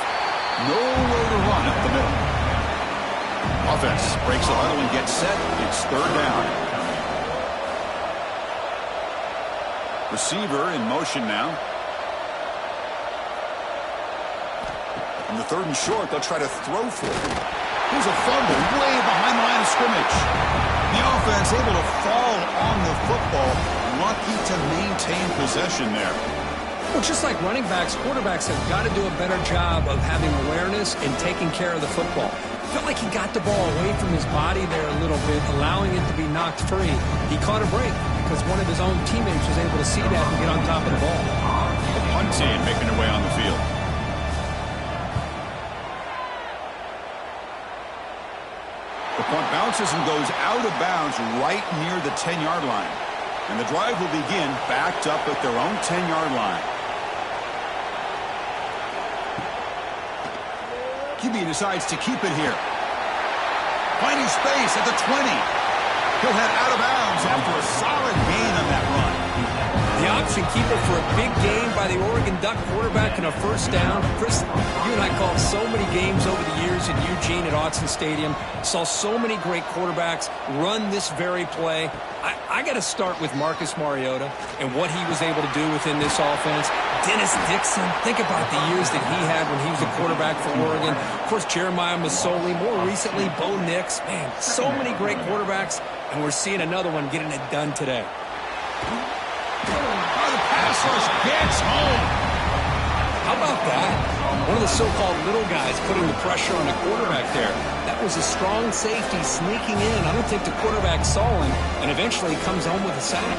Nowhere to run up the middle. Offense breaks the huddle and gets set. It's third down. Receiver in motion now. On the third and short, they'll try to throw for it. Here's a fumble way behind the line of scrimmage. The offense able to fall on the football. Lucky to maintain possession there. Well, just like running backs, quarterbacks have got to do a better job of having awareness and taking care of the football. I felt like he got the ball away from his body there a little bit, allowing it to be knocked free. He caught a break because one of his own teammates was able to see that and get on top of the ball. The punt team making their way on the field. The punt bounces and goes out of bounds right near the 10-yard line. And the drive will begin backed up at their own 10-yard line. QB decides to keep it here. Finding space at the 20. He'll head out of bounds after a solid gain on that run. The option keeper for a big gain by the Oregon Duck quarterback and a first down. Chris, you and I called so many games over the years in Eugene at Autzen Stadium. Saw so many great quarterbacks run this very play. I got to start with Marcus Mariota and what he was able to do within this offense. Dennis Dixon, think about the years that he had when he was a quarterback for Oregon. Of course, Jeremiah Masoli, more recently, Bo Nix. Man, so many great quarterbacks, and we're seeing another one getting it done today. The pass pass rush gets home. How about that? One of the so-called little guys putting the pressure on the quarterback there. That was a strong safety sneaking in. I don't think the quarterback saw him, and eventually he comes home with a sack.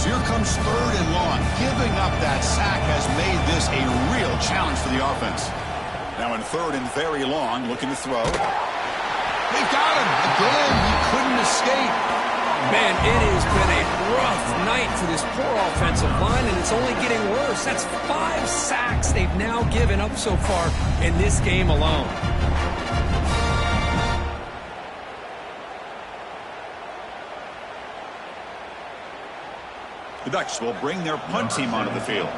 So here comes 3rd and long. Giving up that sack has made this a real challenge for the offense. Now in 3rd and very long, looking to throw. They've got him. Again, he couldn't escape. Man, it has been a rough night for this poor offensive line, and it's only getting worse. That's 5 sacks they've now given up so far in this game alone. The Ducks will bring their punt team onto the field.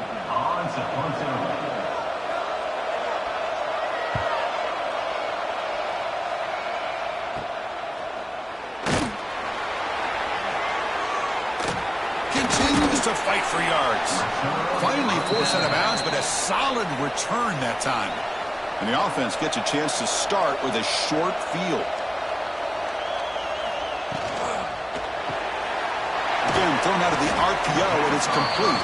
Continues to fight for yards. Finally forced out of bounds, but a solid return that time. And the offense gets a chance to start with a short field. Again, thrown out of the RPO, and it's complete.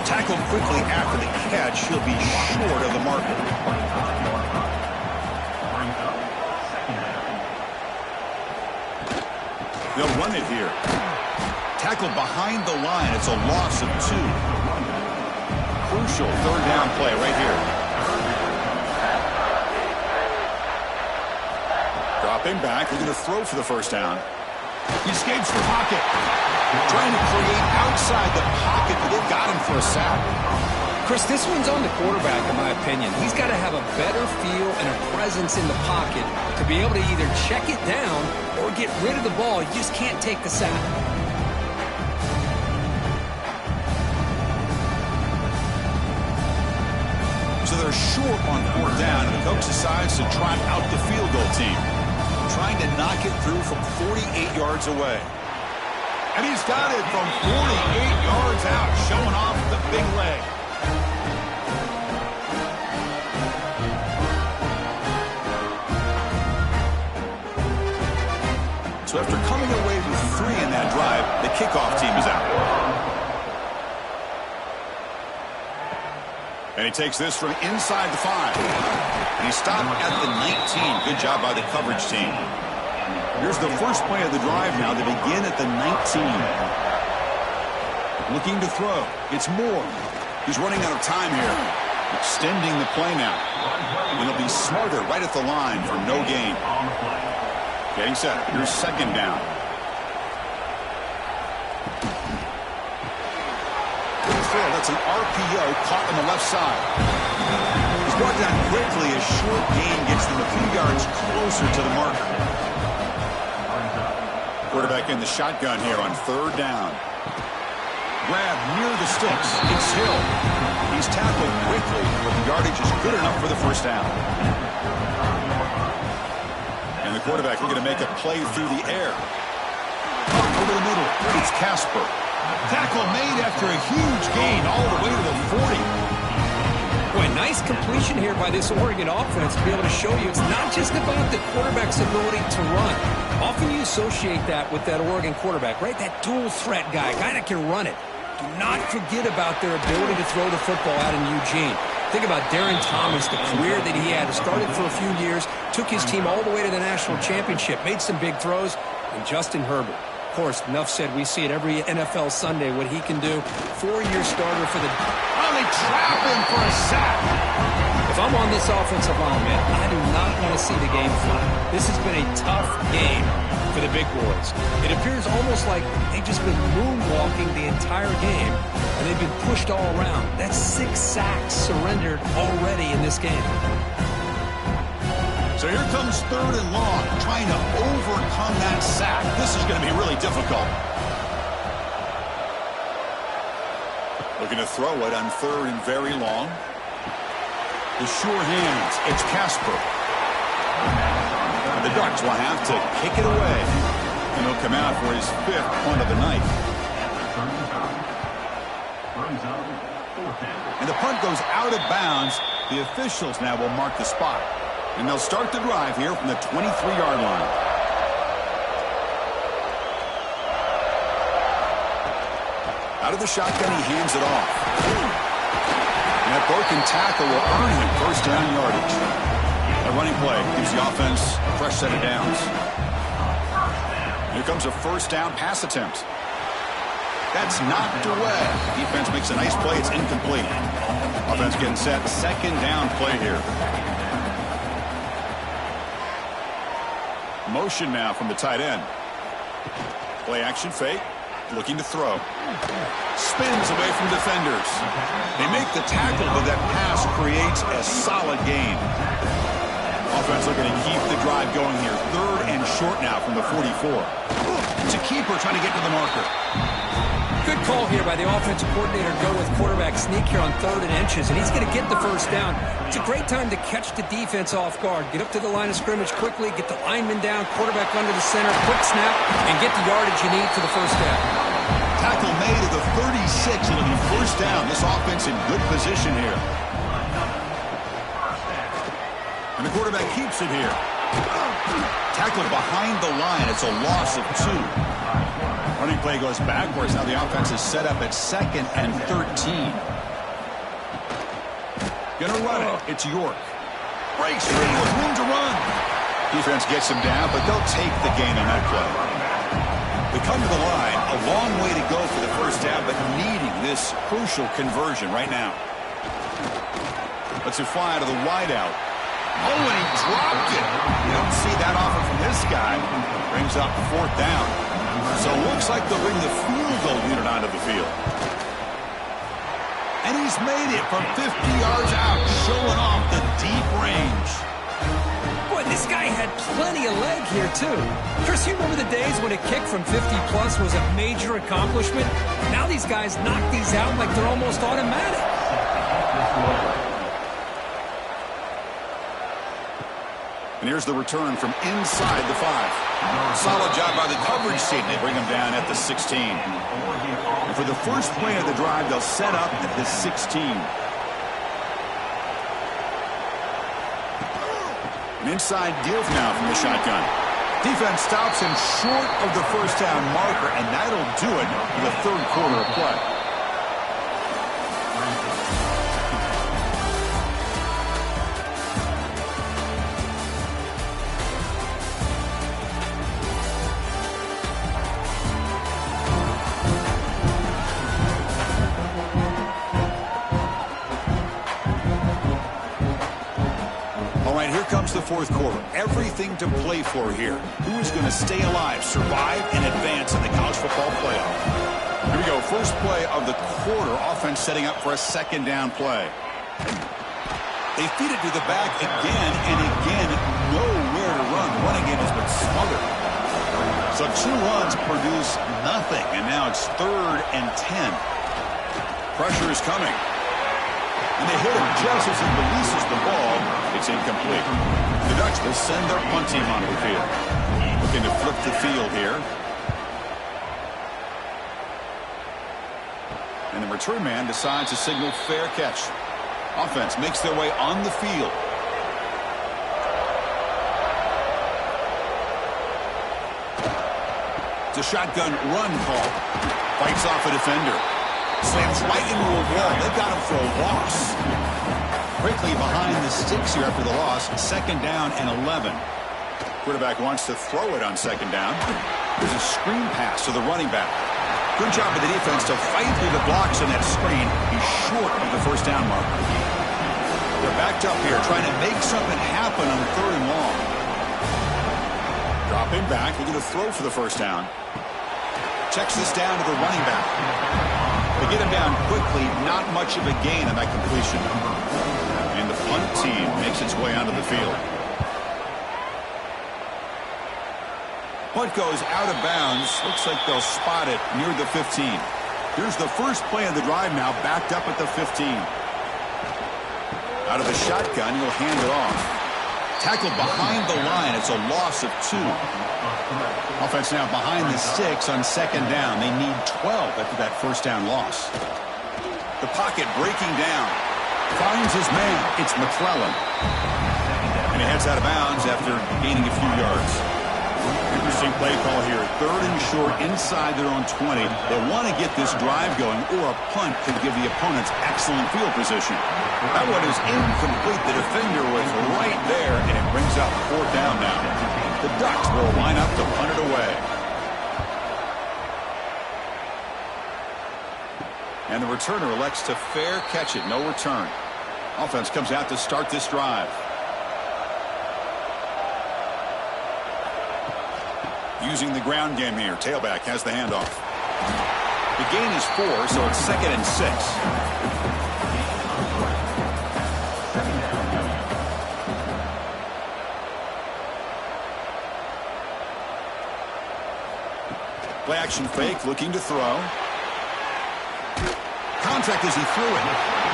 Tackled quickly after the catch. He'll be short of the marker. They'll run it here. Tackled behind the line. It's a loss of 2. Crucial 3rd down play right here. Dropping back. Looking to throw for the 1st down. He escapes the pocket. Trying to create outside the pocket, but they've got him for a sack. Chris, this one's on the quarterback, in my opinion. He's got to have a better feel and a presence in the pocket to be able to either check it down or get rid of the ball. You just can't take the sack. So they're short on 4th down, and the coach decides to trot out the field goal team. Trying to knock it through from 48 yards away. And he's got it from 48 yards out, showing off the big leg. So after coming away with 3 in that drive, the kickoff team is out. And he takes this from inside the 5. And he stopped at the 19. Good job by the coverage team. Here's the first play of the drive now. They begin at the 19. Looking to throw. It's Moore. He's running out of time here. Extending the play now. And he'll be smarter right at the line for no gain. Getting set. Here's 2nd down. That's an RPO caught on the left side. He's brought down quickly. A short gain gets them a few yards closer to the marker. Quarterback in the shotgun here on 3rd down. Grab near the sticks. It's Hill. He's tackled quickly, but the yardage is good enough for the 1st down. And the quarterback looking to make a play through the air. Over the middle. It's Casper. Tackle made after a huge gain all the way to the 40. Boy, nice completion here by this Oregon offense to be able to show you it's not just about the quarterback's ability to run. Often you associate that with that Oregon quarterback, right? That dual threat guy that can run it. Do not forget about their ability to throw the football out in Eugene. Think about Darren Thomas, the career that he had. Started for a few years, took his team all the way to the national championship, made some big throws, and Justin Herbert. Of course, enough said, we see it every NFL Sunday what he can do. 4-year starter for the... Oh, they trap him for a sack. If I'm on this offensive line, man, I do not want to see the game fly. This has been a tough game for the big boys. It appears almost like they've just been moonwalking the entire game, and they've been pushed all around. That's 6 sacks surrendered already in this game. So here comes 3rd and long, trying to overcome that sack. This is going to be really difficult. Looking to throw it on 3rd and very long. The sure hands. It's Casper. The Ducks will have to kick it away. And he'll come out for his 5th punt of the night. And the punt goes out of bounds. The officials now will mark the spot. And they'll start the drive here from the 23-yard line. Out of the shotgun, he hands it off. And that broken tackle will earn him first down yardage. A running play gives the offense a fresh set of downs. Here comes a first down pass attempt. That's knocked away. Defense makes a nice play. It's incomplete. Offense getting set. Second down play here. Motion now from the tight end. Play action fake. Looking to throw. Spins away from defenders. They make the tackle, but that pass creates a solid gain. Offense looking to keep the drive going here. Third and short now from the 44. It's a keeper trying to get to the marker. Good call here by the offensive coordinator to go with quarterback sneak here on 3rd and inches, and he's going to get the first down. It's a great time to catch the defense off guard. Get up to the line of scrimmage quickly, get the lineman down, quarterback under the center, quick snap, and get the yardage you need for the first down. Tackle made at the 36. It'll be first down. This offense in good position here. And the quarterback keeps it here. Tackled behind the line. It's a loss of 2. Running play goes backwards. Now the offense is set up at 2nd and 13. Gonna run it. It's York. Breaks free with room to run. Defense gets him down, but they'll take the gain on that play. They come to the line. A long way to go for the first down, but needing this crucial conversion right now. Let's fly to the wideout. Oh, and he dropped it. You don't see that often from this guy. Brings up 4th down. So it looks like they'll bring the field goal unit onto the field. And he's made it from 50 yards out, showing off the deep range. Boy, this guy had plenty of leg here, too. Chris, you remember the days when a kick from 50-plus was a major accomplishment? Now these guys knock these out like they're almost automatic. And here's the return from inside the 5. Solid job by the coverage team. They bring him down at the 16. And for the first play of the drive, they'll set up at the 16. An inside give now from the shotgun. Defense stops him short of the first down marker, and that'll do it in the 3rd quarter of play. The 4th quarter. Everything to play for here. Who is going to stay alive, survive, and advance in the college football playoff? Here we go. First play of the quarter. Offense setting up for a 2nd down play. They feed it to the back again and again. Nowhere to run. The running game has been smothered. So 2 runs produce nothing. And now it's 3rd and 10. Pressure is coming. And they hit him just as he releases the ball. It's incomplete. The Ducks will send their punt team onto the field. Looking to flip the field here. And the return man decides to signal fair catch. Offense makes their way on the field. It's a shotgun run call. Fights off a defender. Slams right into a wall. They've got him for a loss. Quickly behind the sticks here after the loss. 2nd down and 11. Quarterback wants to throw it on 2nd down. There's a screen pass to the running back. Good job of the defense to fight through the blocks on that screen. He's short of the first down mark. They're backed up here trying to make something happen on 3rd and long. Dropping back, looking to throw for the first down. Checks this down to the running back. They get him down quickly, not much of a gain on that completion. And the punt team makes its way onto the field. Punt goes out of bounds. Looks like they'll spot it near the 15. Here's the first play of the drive now, backed up at the 15. Out of the shotgun, he'll hand it off. Tackled behind the line. It's a loss of 2. Offense now behind the sticks on 2nd down. They need 12 after that first down loss. The pocket breaking down. Finds his man. It's McClellan. And he heads out of bounds after gaining a few yards. Interesting play call here. 3rd and short inside their own 20. They want to get this drive going, or a punt could give the opponents excellent field position. That one is incomplete. The defender was right there, and it brings out 4th down now. The Ducks will line up to punt it away. And the returner elects to fair catch it. No return. Offense comes out to start this drive. Using the ground game here. Tailback has the handoff. The gain is 4, so it's 2nd and 6. Play action fake, looking to throw. Contact as he threw it.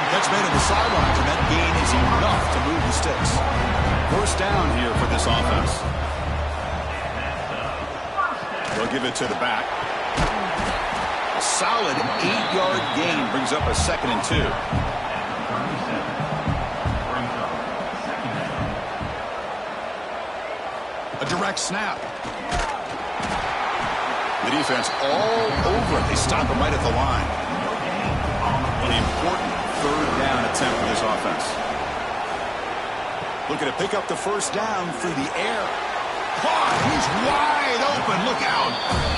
Catch made on the sidelines, and that gain is enough to move the sticks. 1st down here for this offense. They'll give it to the back. A solid 8-yard gain brings up a 2nd and 2. A direct snap. The defense all over it. They stop him right at the line. An important 3rd down attempt for this offense. Looking to pick up the 1st down through the air. Caught. He's wide open. Look out.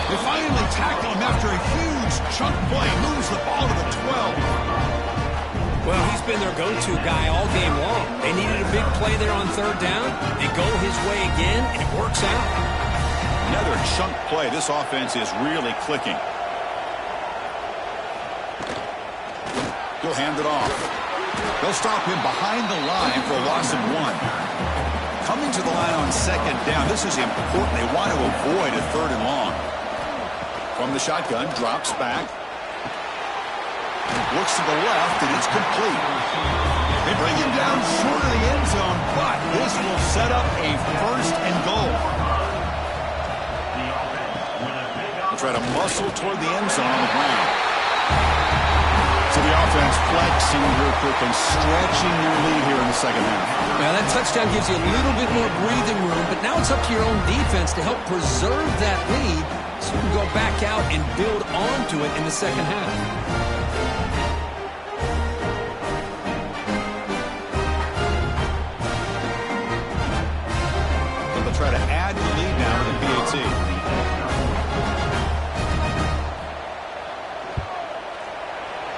They finally tackle him after a huge chunk play. Moves the ball to the 12. Well, he's been their go-to guy all game long. They needed a big play there on 3rd down. They go his way again, and it works out. Another chunk play. This offense is really clicking. He'll hand it off. They'll stop him behind the line for a loss of 1. Coming to the line on 2nd down. This is important. They want to avoid a 3rd and long. From the shotgun, drops back. Looks to the left, and it's complete. They bring him down short of the end zone, but this will set up a 1st and goal. They'll try to muscle toward the end zone on the ground. So the offense flexing real quick and stretching their lead here in the 2nd half. Well, that touchdown gives you a little bit more breathing room, but now it's up to your own defense to help preserve that lead so you can go back out and build onto it in the 2nd half. They'll try to add the lead now with the PAT.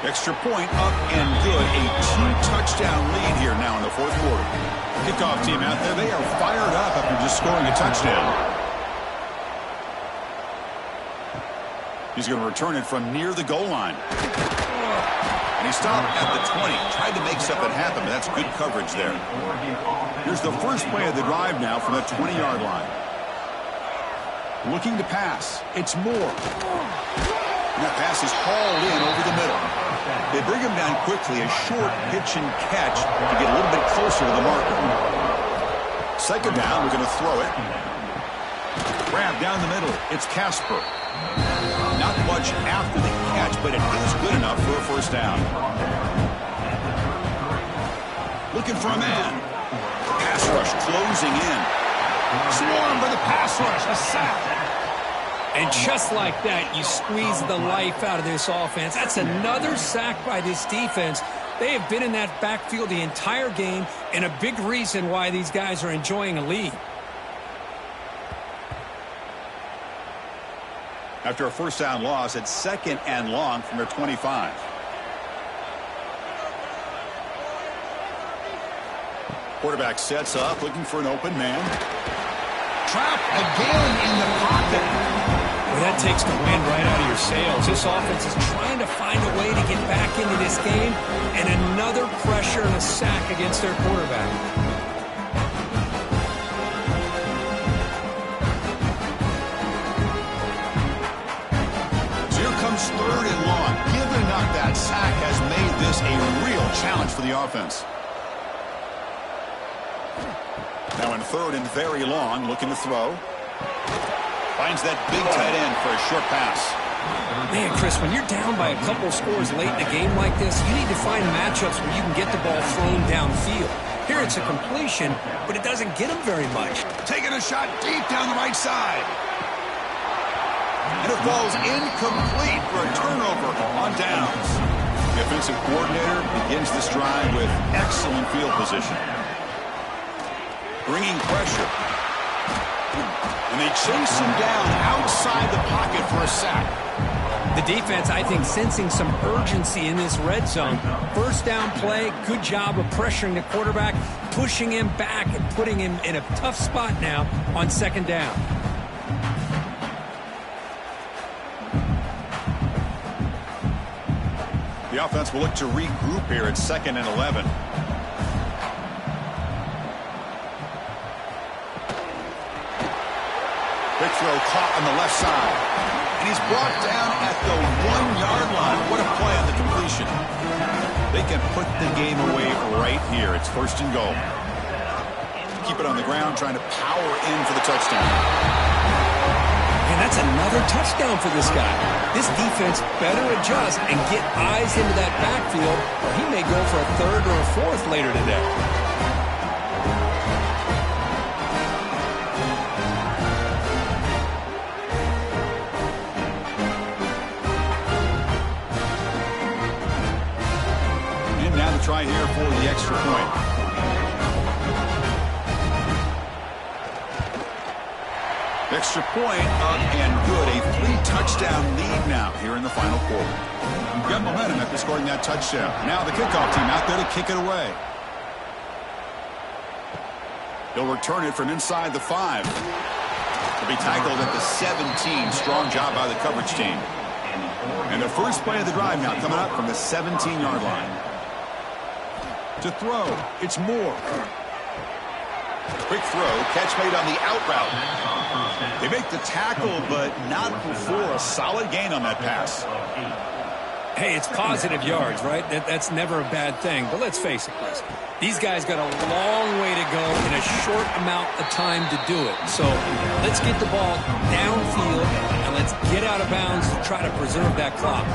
Extra point up and good. A 2-touchdown lead here now in the 4th quarter. Kickoff team out there. They are fired up after just scoring a touchdown. He's going to return it from near the goal line. And he stopped at the 20. Tried to make something happen, but that's good coverage there. Here's the first play of the drive now from the 20-yard line. Looking to pass. It's Moore. And that pass is hauled in over the middle. They bring him down quickly, a short pitch and catch to get a little bit closer to the marker. 2nd down, we're going to throw it. Grab down the middle. It's Casper. Not much after the catch, but it is good enough for a 1st down. Looking for a man. Pass rush closing in. Swarm by the pass rush. A sack. And just like that, you squeeze the life out of this offense. That's another sack by this defense. They have been in that backfield the entire game, and a big reason why these guys are enjoying a lead. After a 1st down loss, it's 2nd and long from their 25. Quarterback sets up, looking for an open man. Trapped again in the pocket. Well, that takes the wind right out of your sails. This offense is trying to find a way to get back into this game, and another pressure and a sack against their quarterback. So here comes 3rd and long. Giving up that sack has made this a real challenge for the offense. Now in 3rd and very long, looking to throw. Finds that big tight end for a short pass. Man, Chris, when you're down by a couple scores late in a game like this, you need to find matchups where you can get the ball thrown downfield. Here it's a completion, but it doesn't get him very much. Taking a shot deep down the right side. And it falls incomplete for a turnover on downs. The offensive coordinator begins this drive with excellent field position. Bringing pressure. And they chase him down outside the pocket for a sack. The defense, I think, sensing some urgency in this red zone. First down play, good job of pressuring the quarterback, pushing him back and putting him in a tough spot now on second down. The offense will look to regroup here at 2nd and 11. Big throw caught on the left side. And he's brought down at the 1-yard line. What a play on the completion. They can put the game away right here. It's 1st and goal. Keep it on the ground, trying to power in for the touchdown. And that's another touchdown for this guy. This defense better adjust and get eyes into that backfield, or he may go for a 3rd or a 4th later today. Try here for the extra point. Extra point up and good. A 3-touchdown lead now here in the final quarter. You've got momentum after scoring that touchdown. Now the kickoff team out there to kick it away. He'll return it from inside the 5. He'll be tackled at the 17. Strong job by the coverage team. And the first play of the drive now coming up from the 17-yard line. To throw, it's Moore. Quick throw, catch made on the out route. They make the tackle, but not before a solid gain on that pass. Hey, it's positive yards, right? That's never a bad thing. But let's face it, Chris. These guys got a long way to go in a short amount of time to do it. So let's get the ball downfield, and let's get out of bounds to try to preserve that clock.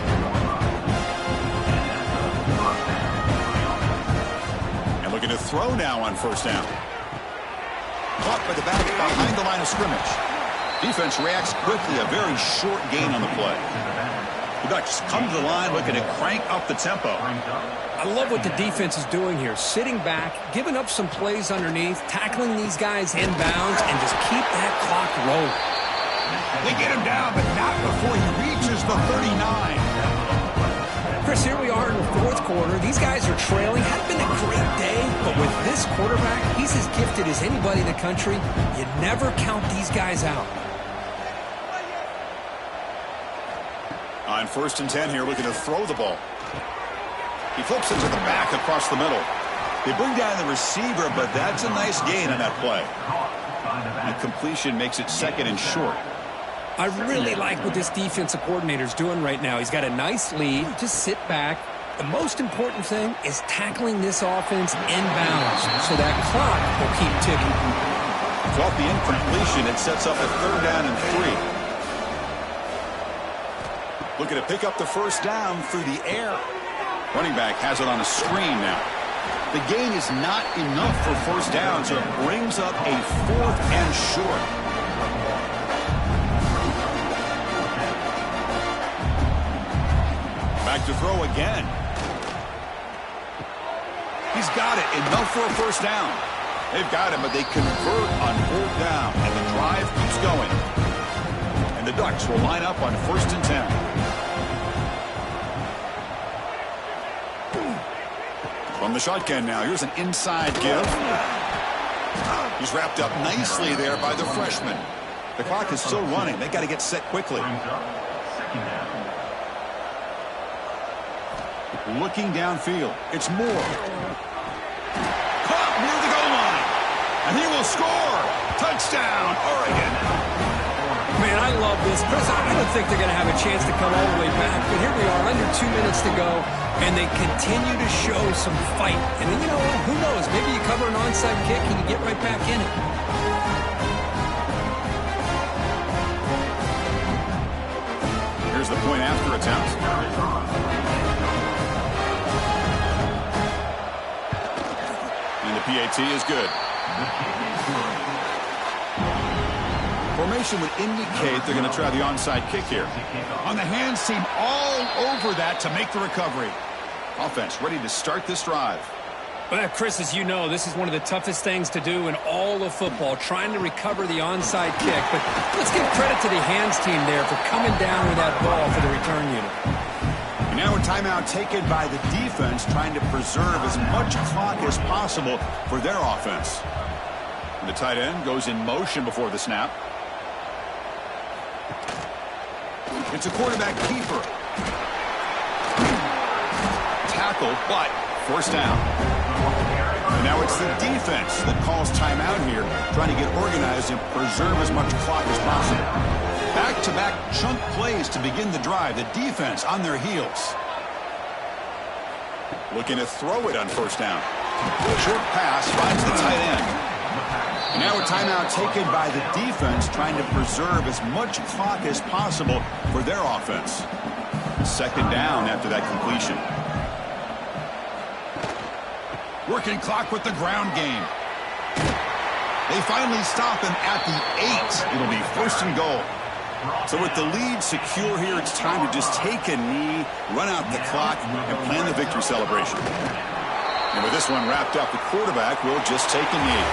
Looking to throw now on 1st down. Caught by the back behind the line of scrimmage. Defense reacts quickly. A very short gain on the play. The Ducks come to the line looking to crank up the tempo. I love what the defense is doing here. Sitting back, giving up some plays underneath, tackling these guys inbounds, and just keep that clock rolling. They get him down, but not before he reaches the 39. Chris, here we are in the 4th quarter. These guys are trailing. Hadn't been a great day, but with this quarterback, he's as gifted as anybody in the country. You never count these guys out. On 1st and 10 here, looking to throw the ball. He flips it to the back across the middle. They bring down the receiver, but that's a nice gain on that play. The completion makes it 2nd and short. I really like what this defensive coordinator is doing right now. He's got a nice lead. Just sit back. The most important thing is tackling this offense inbounds so that clock will keep ticking. So off the incompletion, it sets up a 3rd down and 3. Looking to pick up the 1st down through the air. Running back has it on a screen now. The gain is not enough for 1st down, so it brings up a 4th and short. Back to throw again. He's got it. Enough for a 1st down. They've got him, but they convert on 4th down, and the drive keeps going. And the Ducks will line up on 1st and 10. From the shotgun now, here's an inside give. He's wrapped up nicely there by the freshman. The clock is still running. They've got to get set quickly. Looking downfield. It's Moore. Caught near the goal line. And he will score. Touchdown, Oregon. Man, I love this. Chris, I don't think they're going to have a chance to come all the way back. But here we are, under 2 minutes to go. And they continue to show some fight. And then, you know what? Who knows? Maybe you cover an onside kick and you get right back in it. Here's the point after attempt. PAT is good. Formation would indicate they're going to try the onside kick here. On the hands team, all over that to make the recovery. Offense ready to start this drive. Well, Chris, as you know, this is one of the toughest things to do in all of football, trying to recover the onside kick. But let's give credit to the hands team there for coming down with that ball for the return unit. And now a timeout taken by the defense, trying to preserve as much clock as possible for their offense. And the tight end goes in motion before the snap. It's a quarterback keeper. Tackle, but forced down. And now it's the defense that calls timeout here, trying to get organized and preserve as much clock as possible. Back-to-back chunk plays to begin the drive. The defense on their heels. Looking to throw it on first down. Short pass finds the tight end. And now a timeout taken by the defense, trying to preserve as much clock as possible for their offense. Second down after that completion. Working clock with the ground game. They finally stop him at the 8. It'll be first and goal. So with the lead secure here, it's time to just take a knee, run out the clock, and plan the victory celebration. And with this one wrapped up, the quarterback will just take a knee.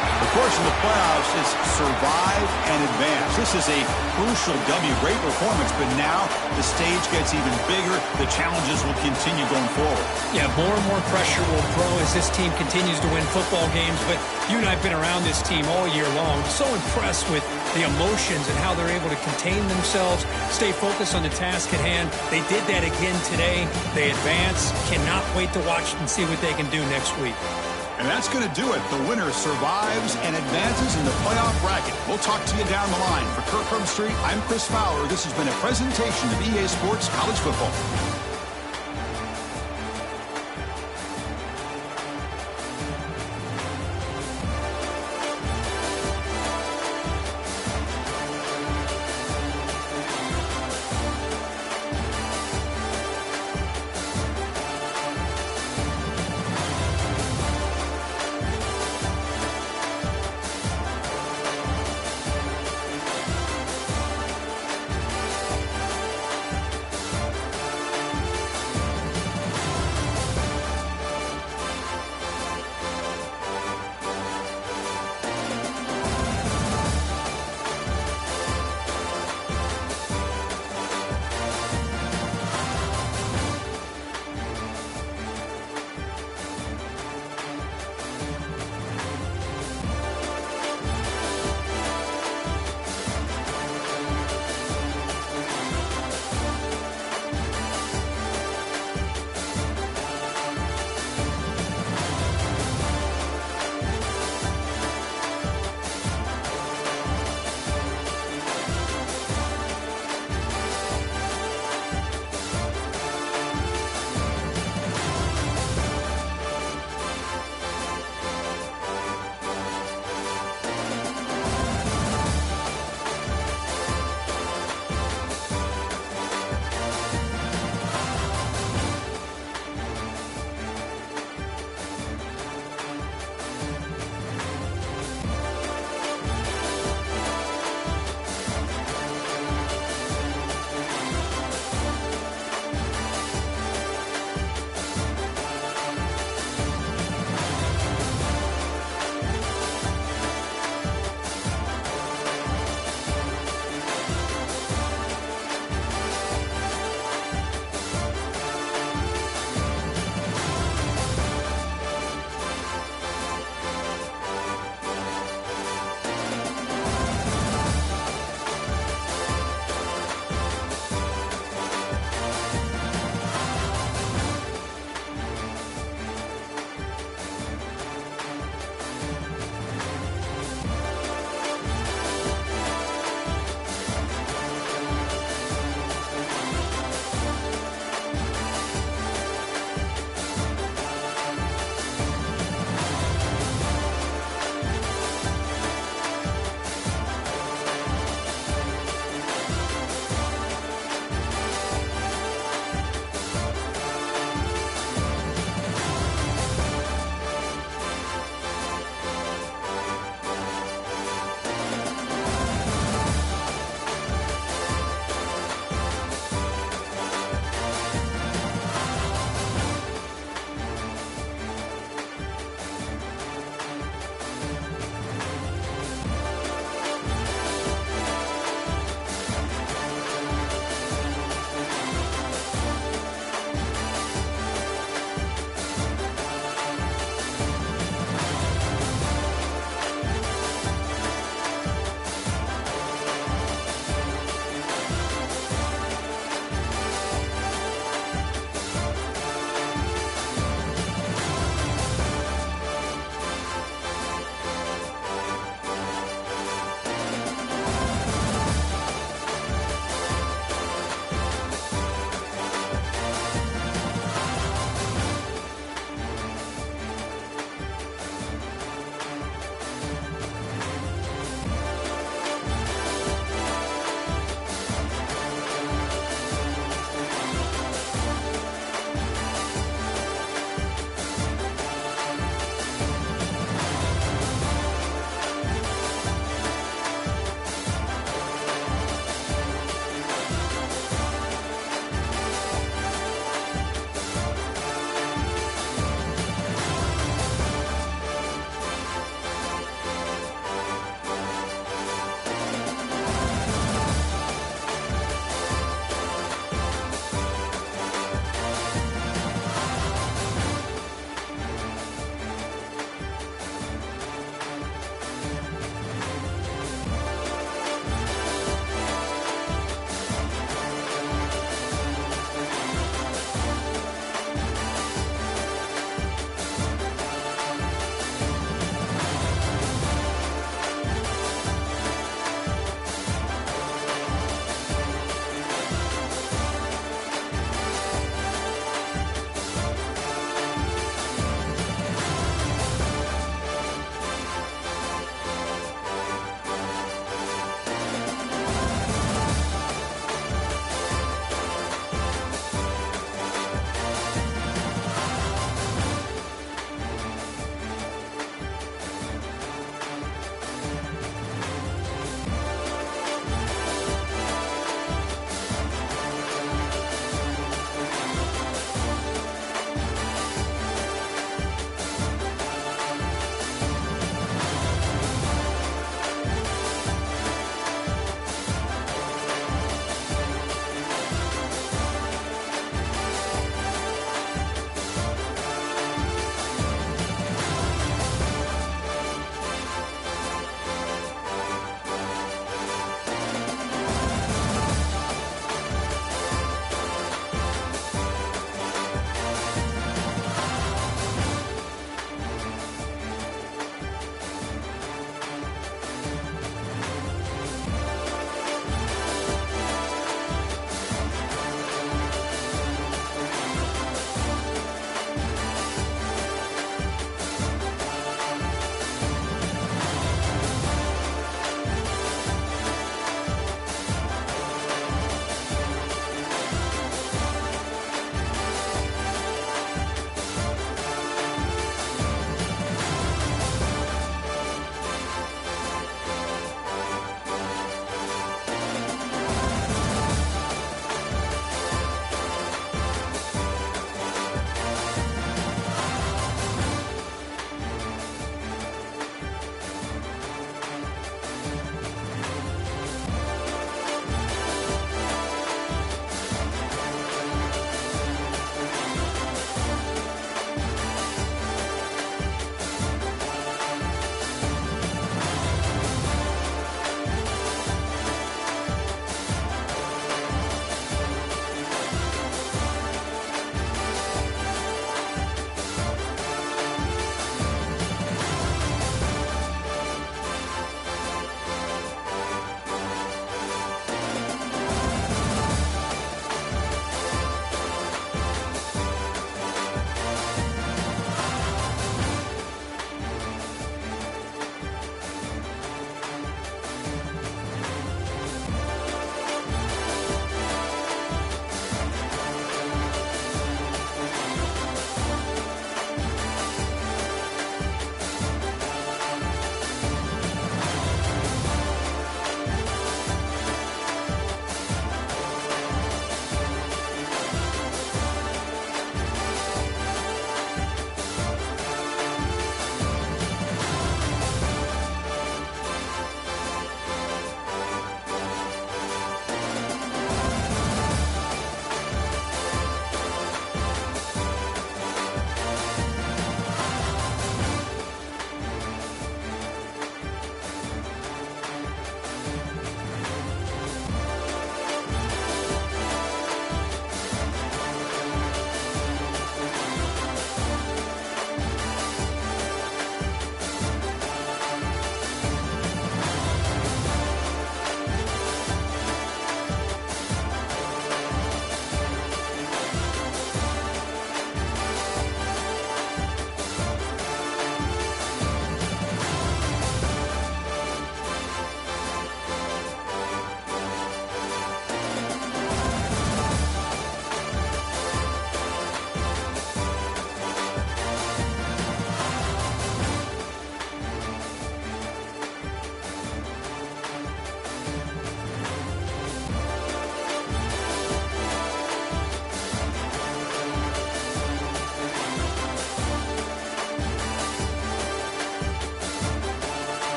The course in the playoffs is survive and advance. This is a crucial W. Great performance, but now the stage gets even bigger. The challenges will continue going forward. Yeah, more and more pressure will grow as this team continues to win football games. But you and I have been around this team all year long. So impressed with the emotions and how they're able to contain themselves, stay focused on the task at hand. They did that again today. They advance. Cannot wait to watch and see what they can do next week. And that's going to do it. The winner survives and advances in the playoff bracket. We'll talk to you down the line. For Kirk Herbstreit, I'm Chris Fowler. This has been a presentation of EA Sports College Football.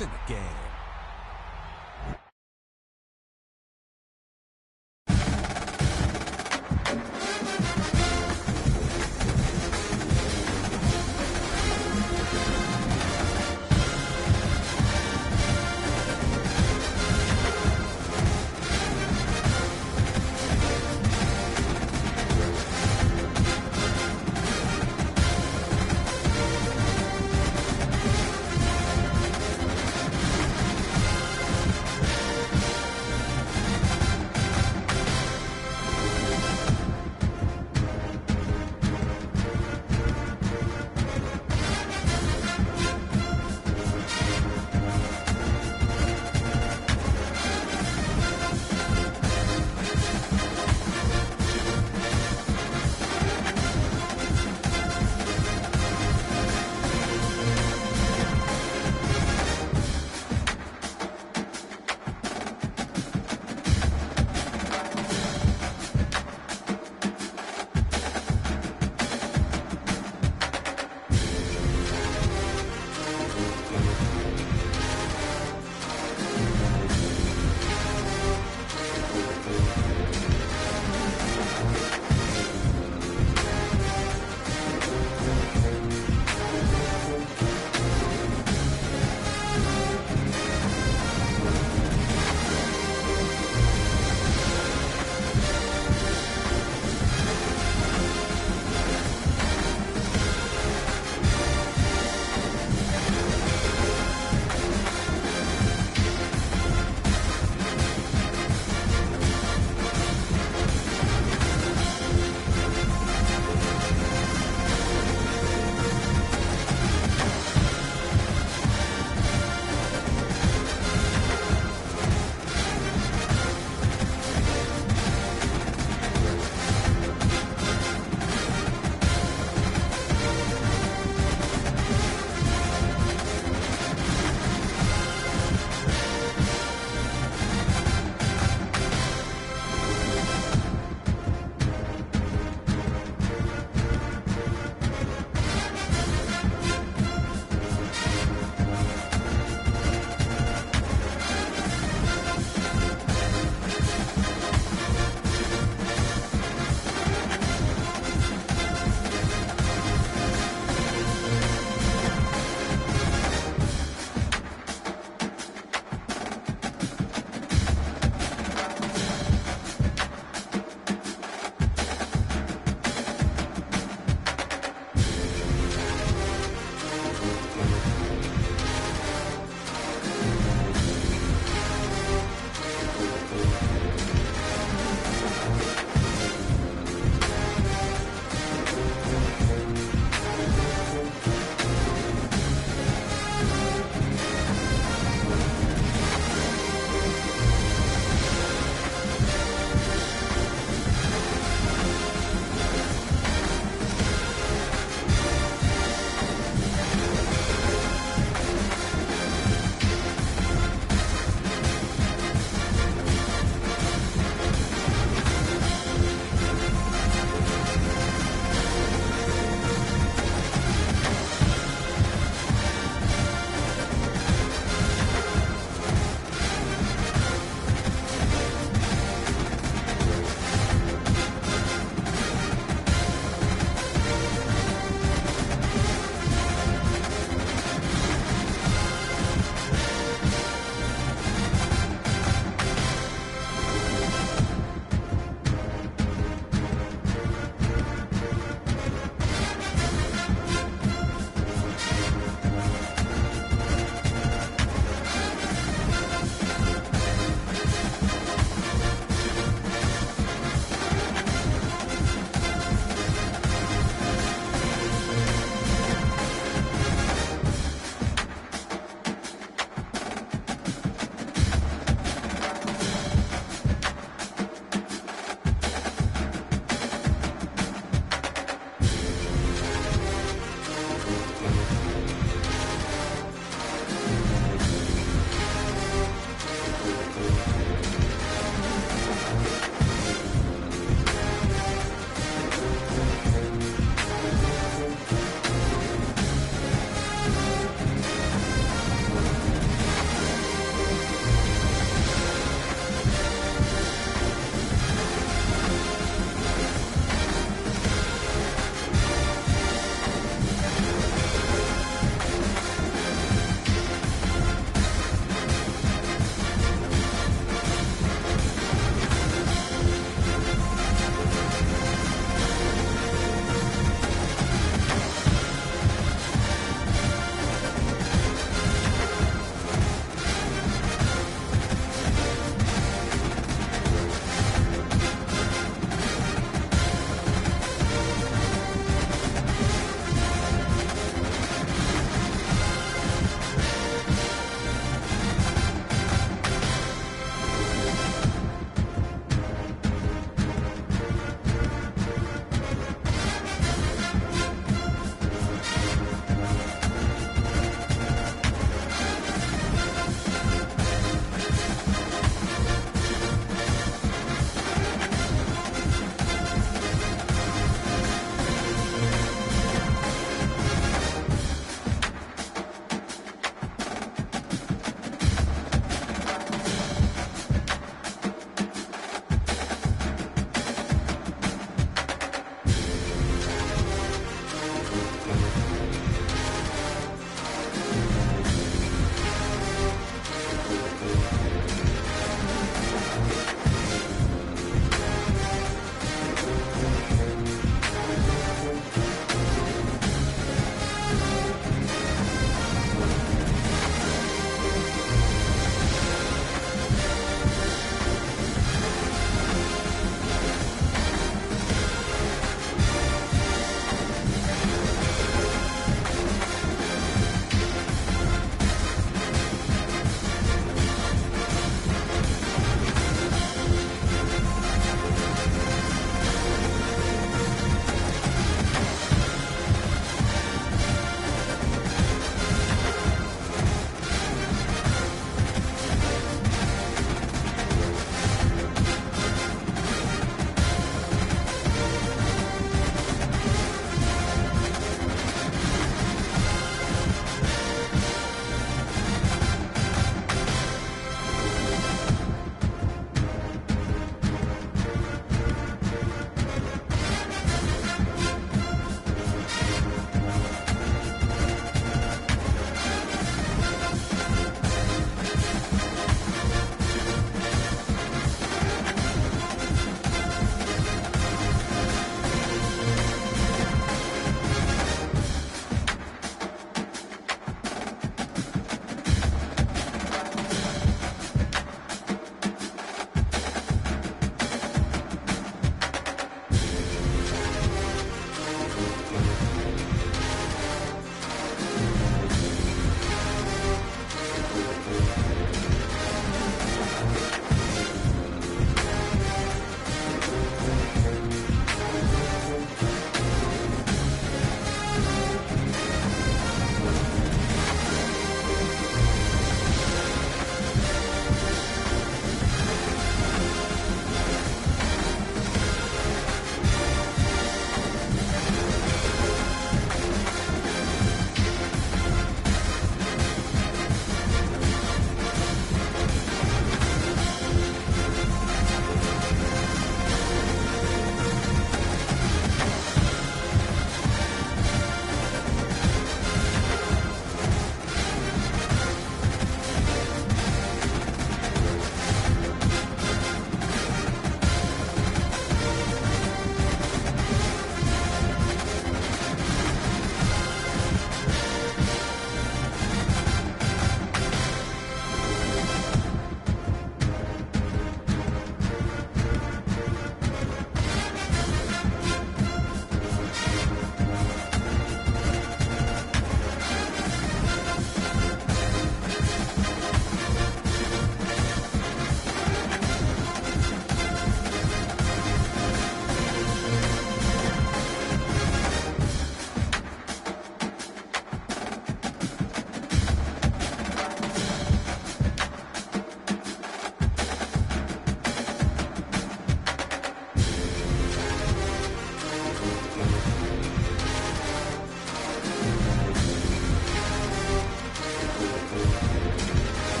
in the game.